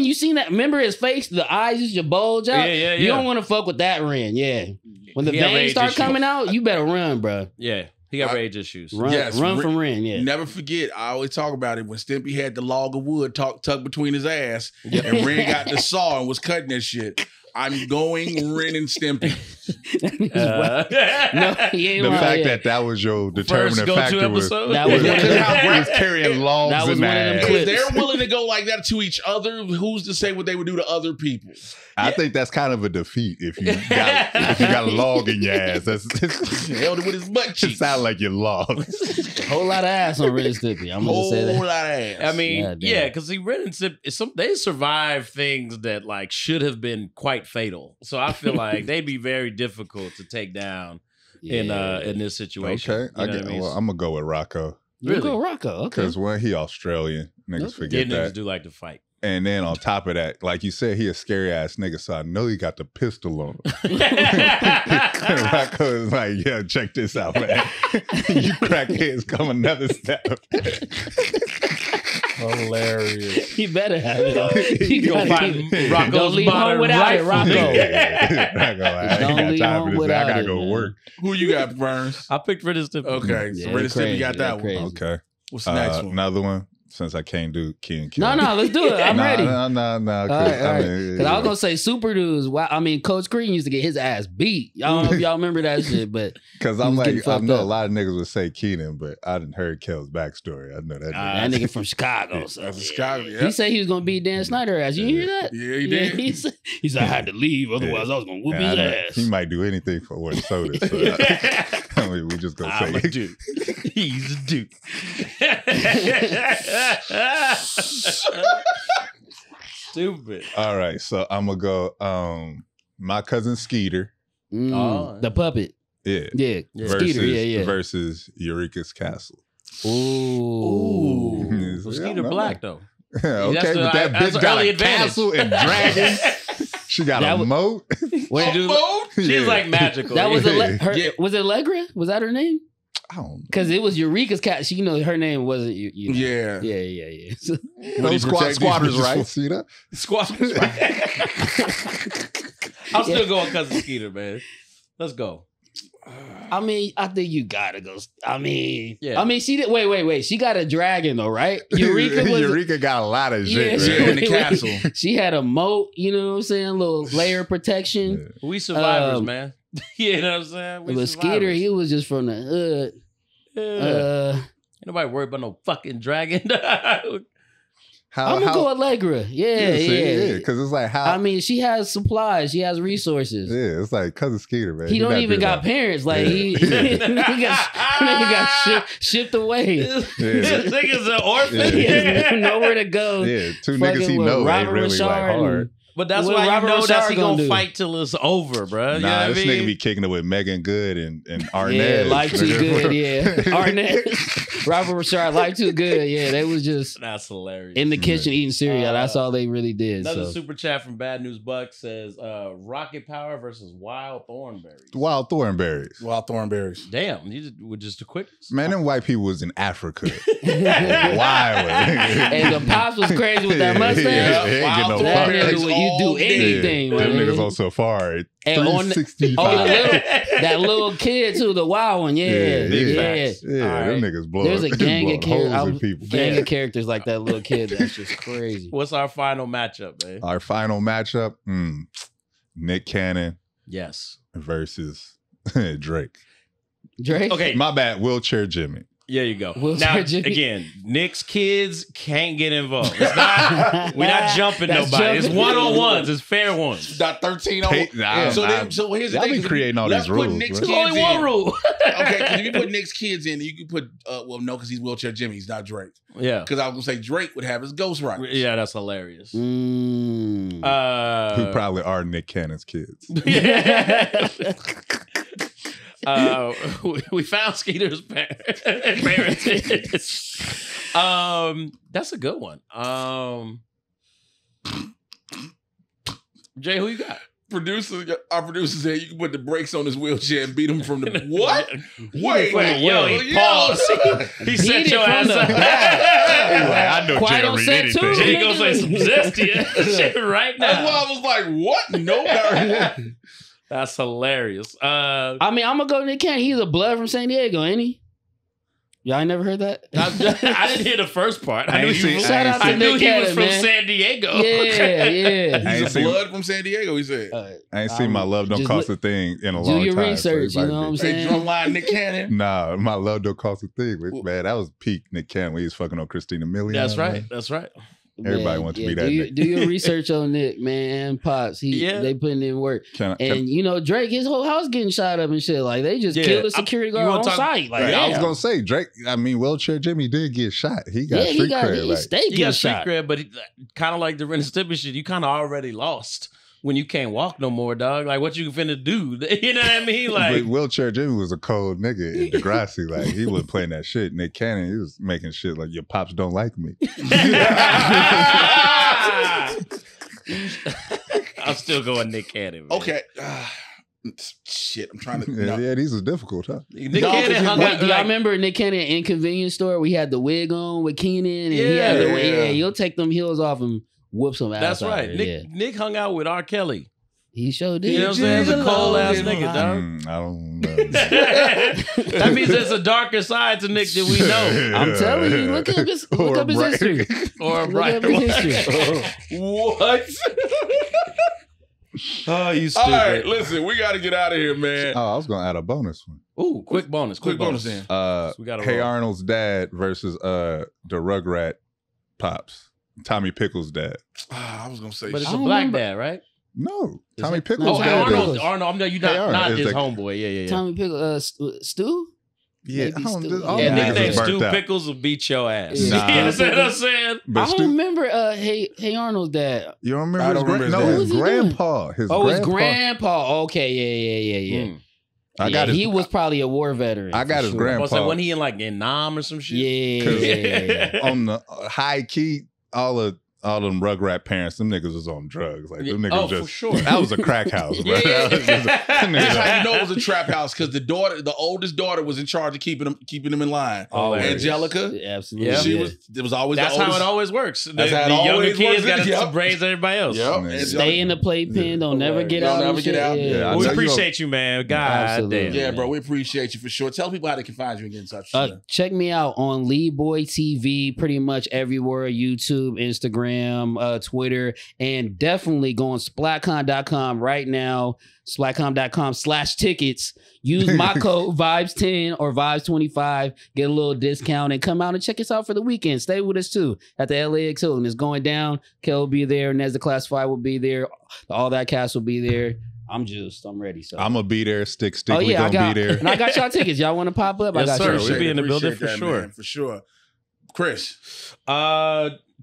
S4: you seen that? Remember his face? The eyes used to bulge out.
S2: Yeah.
S4: You don't want to fuck with that Ren. Yeah. When the
S2: He got
S4: veins
S2: rage
S4: start
S2: issues.
S4: coming out, you better run, bro.
S2: Yeah, he got rage issues.
S4: Run,
S1: Yes,
S4: run from Ren. Yeah.
S1: Never forget, I always talk about it when Stimpy had the log of wood tucked between his ass, and Ren got the saw and was cutting that shit. I'm going Ren and Stimpy.
S4: No, he ain't
S3: The
S4: lying.
S3: fact
S4: Yeah.
S3: that was your
S2: First
S3: determining
S2: go-to
S3: factor was
S2: episode.
S4: That was one of
S3: he
S4: them.
S3: was carrying logs
S4: That was
S3: in
S4: one of them
S3: that.
S4: clips.
S1: If they're willing to go like that to each other, who's to say what they would do to other people?
S3: I think that's kind of a defeat if you got a log in your ass.
S1: Held it with his butt
S3: It
S1: cheeks.
S3: sounds like you lost.
S4: A whole lot of ass on Ren and Stimpy. I'm gonna
S1: Whole
S4: say that.
S1: lot of ass.
S2: I mean,
S4: God damn.
S2: yeah, because he Ren and Stimpy, they survive things that like should have been quite fatal. So I feel like they'd be very difficult to take down in this situation.
S3: Okay,
S2: You know what I mean?
S3: well, I'm gonna go with Rocco
S4: You go Rocco. Okay.
S3: because when he Australian, niggas
S4: Okay.
S3: forget
S2: Yeah, niggas
S3: that.
S2: do like to fight.
S3: And then on top of that, like you said, he a scary ass nigga, so I know he got the pistol on him. Rocco is like, yeah, check this out, man. You crackheads come another step.
S1: Hilarious.
S4: He better have it.
S2: You gonna find Rocco's
S4: Don't leave home
S2: modern
S4: without it,
S2: rifle.
S4: Rocco.
S3: Rocco, I
S4: Don't
S3: ain't
S4: leave
S3: got time
S4: home
S3: for this. I
S4: without
S3: gotta
S4: it,
S3: go
S4: man.
S3: work.
S1: Who you got, Burns?
S2: I picked Ren and Stimpy.
S1: Okay, so
S4: Yeah,
S1: Ren and Stimpy
S4: crazy,
S1: got that
S4: crazy.
S1: one.
S3: Okay.
S1: What's the next one?
S3: Another one, since I can't do Key and Kill.
S4: No, let's do it. I'm ready.
S3: No.
S4: All right. Because I was gonna say Super Dudes. Wow, I mean, Coach Crean used to get his ass beat. I don't know if y'all remember that shit, but
S3: Because
S4: he
S3: I'm
S4: was
S3: like,
S4: getting
S3: I
S4: fucked
S3: know
S4: up.
S3: a lot of niggas would say Keenan, but I didn't heard Kel's backstory. I know that.
S4: that nigga from Chicago. So.
S1: Chicago, yeah.
S4: He said he was gonna beat Dan Snyder ass. You hear that?
S1: Yeah, he did.
S4: He said I had to leave, otherwise I was gonna whoop
S3: And I
S4: his
S3: know
S4: ass.
S3: He might do anything for one soda. So I mean, we just gonna
S2: I'm a
S3: say
S2: dude. He's a dude. Stupid.
S3: All right, so I'm gonna go. My cousin Skeeter,
S2: Oh.
S4: The puppet.
S3: yeah,
S4: Yeah.
S3: versus
S4: Skeeter, yeah.
S3: versus Eureka's Castle.
S4: Ooh.
S3: Yeah,
S2: Well,
S3: I
S2: Skeeter
S3: know.
S2: Black though.
S3: Okay,
S2: That's
S3: but that
S2: that's
S3: bitch
S2: an
S3: got
S2: early
S3: a
S2: advantage.
S3: castle and dragons. She got
S4: That
S3: a
S4: was-
S3: moat.
S2: What you do?
S1: Moat?
S2: She's
S3: Yeah.
S2: like magical.
S4: That was
S1: Yeah.
S4: was it Allegra? Was that her name?
S3: I don't know.
S4: Because it was Eureka's cat. She, her name wasn't you know.
S1: Yeah.
S4: Yeah. So,
S3: Those
S1: protect these
S3: squatters'
S1: bitches
S3: rights, see that?
S2: Squash. I'm still going cousin Skeeter, man. Let's go.
S4: I mean, I think you gotta go. I mean,
S2: Yeah.
S4: she did. Wait. She got a dragon though, right? Eureka was.
S3: Eureka got a lot of shit.
S4: Yeah,
S1: Yeah,
S3: man.
S1: in the castle.
S4: She had a moat. You know what I'm saying? A little layer of protection.
S2: We survivors,
S4: Um,
S2: man. You know what I'm saying? We
S4: But Skeeter,
S2: survivors.
S4: he was just from the hood.
S2: Yeah. Ain't nobody worried about no fucking dragon.
S3: How,
S4: I'm gonna go Allegra. Yeah.
S3: Because it's like how.
S4: I mean, she has supplies. She has resources.
S3: yeah, it's like cousin Skeeter, man.
S4: He don't
S3: not
S4: even
S3: do
S4: got
S3: that.
S4: parents. Like he got shipped away.
S2: This nigga's an orphan.
S4: He has nowhere to go.
S3: Yeah, two
S4: Fucking
S3: niggas he
S4: with
S3: know ain't
S4: Robert
S3: really
S4: Richard
S3: like hard.
S4: and-
S2: But that's
S4: What
S2: why
S4: Robert
S2: you know that's
S4: Richard
S2: he
S4: gonna
S2: gonna
S4: do?
S2: fight till it's over, bro. You know
S3: Nah,
S2: what
S3: this
S2: I mean?
S3: nigga be kicking it with Megan Good and
S4: Yeah,
S3: Arnett.
S4: life too good. Yeah, Arnett, Robert Richard, life too good. Yeah, they was just
S2: That's hilarious.
S4: in the kitchen eating cereal. That's all they really did.
S2: Another
S4: So.
S2: super chat from Bad News Buck says Rocket Power versus Wild Thornberries.
S3: Wild Thornberries.
S1: Wild thornberries.
S2: Damn, you just were just the quickest.
S3: Man, them white people was in Africa.
S4: And
S3: Wild.
S4: the pops was crazy with that mustache.
S3: Yeah, they ain't get no
S4: That
S3: fuck.
S4: nigga, you do
S1: all day.
S4: anything,
S3: Them
S4: man.
S3: niggas on safari.
S4: And on the-
S3: 365.
S4: Oh, that little kid too, the wild one. Yeah.
S2: Big
S4: Yeah.
S2: facts.
S3: Yeah,
S2: All
S3: them
S2: right.
S3: niggas blow.
S4: There's a gang of
S3: blow holes in
S4: characters.
S3: people.
S4: Gang of characters like that little kid. That's just crazy.
S2: What's our final matchup, man?
S3: Our final matchup: Nick Cannon
S2: Yes.
S3: versus Drake.
S4: Drake.
S2: Okay.
S3: My bad, wheelchair Jimmy.
S2: There you go.
S4: Will
S2: Now,
S4: Jimmy.
S2: again, Nick's kids can't get involved. It's not, we're not jumping
S4: That's
S2: nobody. It's
S4: jumping.
S2: one-on-ones. It's fair ones.
S1: Not 13
S3: Hey,
S1: over.
S3: nah,
S1: So
S3: nah.
S1: here's the
S3: Y'all
S1: thing.
S3: be creating all
S1: Let's
S3: these
S1: put
S3: rules,
S1: Nick's
S3: bro.
S2: There's
S1: kids
S2: only one
S1: in.
S2: rule.
S1: Okay, because if you put Nick's kids in, you can put, well, no, because he's Wheelchair Jimmy. He's not Drake.
S2: Yeah.
S1: Because I was going to say Drake would have his Ghost Riders.
S2: Yeah, that's hilarious.
S4: Mm.
S3: Who probably are Nick Cannon's kids.
S2: We found Skeeter's parentage. That's a good one. Jay, who you got?
S1: Our producer said you can put the brakes on his wheelchair and beat him from the what? Wait,
S2: Yo, he paused. He set your ass up.
S3: I know Jay
S4: Quiet
S3: don't
S4: on
S3: read
S4: set,
S3: anything.
S4: too.
S2: Jay gonna say some zesty shit right
S1: That's
S2: now.
S1: why I was like, what? No.
S2: That's hilarious.
S4: I mean, I'm gonna go Nick Cannon. He's a blood from San Diego, ain't he? Y'all ain't never heard that?
S2: I didn't hear the first part. I knew he was,
S4: Shout out to
S2: I knew
S4: Nick
S2: he was
S4: Cannon,
S2: from
S4: man.
S2: San Diego.
S4: Yeah.
S3: I ain't
S1: He's a
S3: seen-
S1: blood from San Diego, he said.
S3: I ain't seen my love don't
S4: Just
S3: cost a thing in a
S4: do
S3: long
S4: your
S3: time.
S4: research, you know what I'm
S1: Hey,
S4: saying?
S1: drumline Nick Cannon.
S3: Nah, my love don't cost a thing. Man, that was peak Nick Cannon when he was fucking on Christina Milian.
S2: That's right.
S3: man.
S2: That's right.
S3: Everybody wants to be that
S4: do
S3: Nick.
S4: do your research on Nick, man. Pops, they putting in work. And you know, Drake, his whole house getting shot up and shit. Like they just killed a security guard on site. Like
S3: I was
S4: damn.
S3: gonna say Drake. I mean, Wheelchair Jimmy did get shot. He got street cred.
S4: He
S3: Like,
S4: stayed
S2: You
S4: getting
S2: got street
S4: shot.
S2: cred, but kind of like the Ren and Stimpy shit, you kind of already lost when you can't walk no more, dog. Like, what you finna do? You know what I mean?
S3: but
S2: Like,
S3: Wheelchair Jimmy was a cold nigga in Degrassi. Like he wasn't playing that shit. Nick Cannon, he was making shit like your pops don't like me.
S2: I'm still going Nick Cannon. Man.
S1: Okay. Shit, I'm trying to.
S3: Yeah, these are difficult, huh?
S2: Nick
S1: No,
S2: Cannon hung
S4: Wait,
S2: out.
S4: do y'all
S2: Like,
S4: remember Nick Cannon in Convenience Store? We had the wig on with Keenan, and he had the
S1: Yeah.
S4: he'll take them heels off and whoop some ass.
S2: that's
S4: out
S2: right.
S4: of it,
S2: Nick hung out with R. Kelly.
S4: He sure did.
S2: You know what I'm saying? It's a cold ass nigga, dog.
S3: I don't know.
S2: That means there's a darker side to Nick that we know.
S4: I'm telling you, look up his history.
S2: Or
S4: Look up his history.
S1: What?
S2: Oh, you
S1: All
S2: stupid.
S1: right, listen, we got to get out of here, man.
S3: Oh, I was gonna add a bonus one.
S2: Ooh, quick bonus.
S1: Quick bonus in.
S2: We gotta
S3: Hey
S2: roll.
S3: Arnold's dad versus the Rugrat pops. Tommy Pickles' dad.
S1: I was going to say
S2: But it's
S4: I
S2: a
S4: don't
S2: black
S4: remember.
S2: dad, right?
S3: No,
S2: Is
S3: Tommy
S2: it?
S3: Pickles'
S4: No,
S2: Oh,
S3: dad.
S2: hey,
S4: Arnold.
S2: Arnold. I'm no, you
S3: Hey,
S2: not
S3: Arnold is
S2: his
S3: the-
S2: homeboy. Yeah.
S4: Tommy Pickle, Stu?
S3: Yeah,
S4: Maybe
S3: I don't-
S4: Stu.
S3: all
S2: Yeah,
S3: the
S4: Yeah,
S2: nigga
S3: niggas
S2: named
S3: was burnt
S2: Stu
S3: out.
S2: Pickles will beat your ass.
S3: Nah.
S2: You know what I'm saying?
S3: But
S4: I
S3: Stu,
S4: don't remember. Hey Arnold's dad.
S3: you don't
S1: I
S3: remember
S1: don't remember his
S3: no,
S1: dad.
S3: his
S4: What was he
S3: grandpa. His
S4: Oh, his
S3: grandpa.
S4: grandpa. Okay, yeah.
S2: Mm.
S3: I got his.
S4: He was probably a war veteran.
S3: I got
S4: for
S3: his
S4: sure.
S3: grandpa.
S2: What's that? When he in Nam or some shit?
S4: Yeah.
S3: on the high key, all them Rugrat parents, them niggas was on drugs. Like them niggas
S2: Oh,
S3: just
S2: for sure.
S3: that was a crack house, bro.
S2: Yeah.
S3: That was just, them niggas
S1: That's
S3: like-
S1: how you know it was a trap house because the oldest daughter was in charge of keeping them in line.
S2: Always.
S1: Angelica,
S4: Absolutely.
S2: Yeah.
S1: she was. It was always
S2: That's
S1: the
S2: how
S1: oldest.
S2: it always works. The
S1: That's how it
S2: younger
S1: always
S2: kids
S1: works.
S2: got to
S1: Yep.
S2: raise everybody else.
S1: Yep.
S3: Man.
S1: Angelica-
S4: Stay in the playpen. Don't never get
S1: Don't
S4: out.
S1: never
S4: and
S1: get
S4: shit.
S1: out.
S3: Yeah, I
S2: We
S3: tell you
S2: appreciate you, man. God
S4: Absolutely.
S2: damn.
S1: Yeah, bro, we appreciate you for sure. Tell people how they can find you and get in touch.
S4: Check me out on Lee Boy TV, pretty much everywhere: YouTube, Instagram, Twitter, and definitely go on splatcon.com right now. Splatcon.com/tickets. Use my code Vibes10 or Vibes25. Get a little discount and come out and check us out for the weekend. Stay with us too at the LAX Hilton. It's going down. Kel will be there. Nez the Classified will be there. All that cast will be there. I'm ready. So
S3: I'm gonna be there. Stick.
S4: oh
S3: We
S4: yeah,
S3: gonna be there.
S4: and I got y'all tickets. Y'all want to pop up? I
S2: Yes,
S4: got
S2: sir.
S4: y'all.
S2: We'll be in the building
S1: Appreciate
S2: for
S1: that,
S2: sure.
S1: man, for sure. Chris.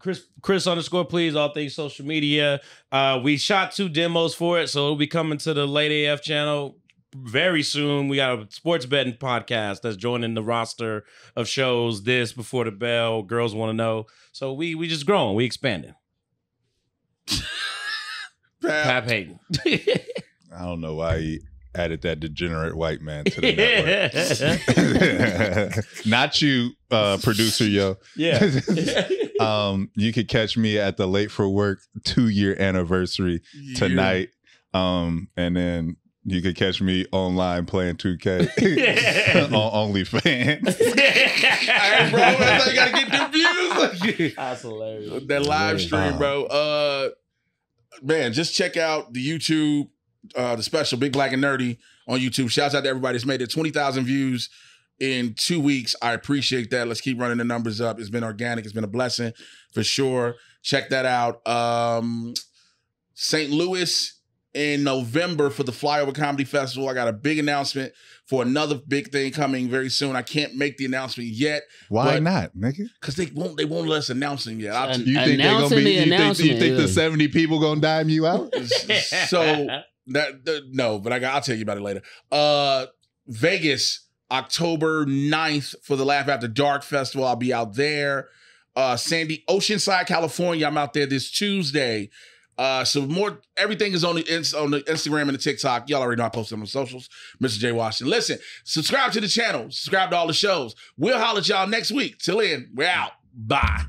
S2: Chris _ please, all things social media. We shot 2 demos for it, so it'll be coming to the Late AF channel very soon. We got a sports betting podcast that's joining the roster of shows. This, Before the Bell, Girls Want to Know. So we just growing, we expanding. Pap Hayden.
S3: I don't know why he added that degenerate white man to the network. Not you, producer yo.
S2: Yeah.
S3: You could catch me at the Late for Work 2-year anniversary tonight. And then you could catch me online playing 2K on OnlyFans.
S1: Hey, bro, that's how you gotta get them views.
S2: That's hilarious.
S1: That live stream, bro. Man, just check out the YouTube, the special Big Black and Nerdy on YouTube. Shouts out to everybody that's made it 20,000 views in 2 weeks. I appreciate that. Let's keep running the numbers up. It's been organic. It's been a blessing for sure. Check that out. St. Louis in November for the Flyover Comedy Festival. I got a big announcement for another big thing coming very soon. I can't make the announcement yet.
S3: Why not, nigga?
S1: Because they won't let us announce them yet.
S3: You think they're gonna be? You think the 70 people gonna dime you out?
S1: So no, but I'll tell you about it later. Vegas, October 9th for the Laugh After Dark Festival. I'll be out there. Oceanside, California. I'm out there this Tuesday. So everything is on the Instagram and the TikTok. Y'all already know I post them on socials. Mr. J. Washington. Listen, subscribe to the channel. Subscribe to all the shows. We'll holler at y'all next week. Till then, we're out. Bye.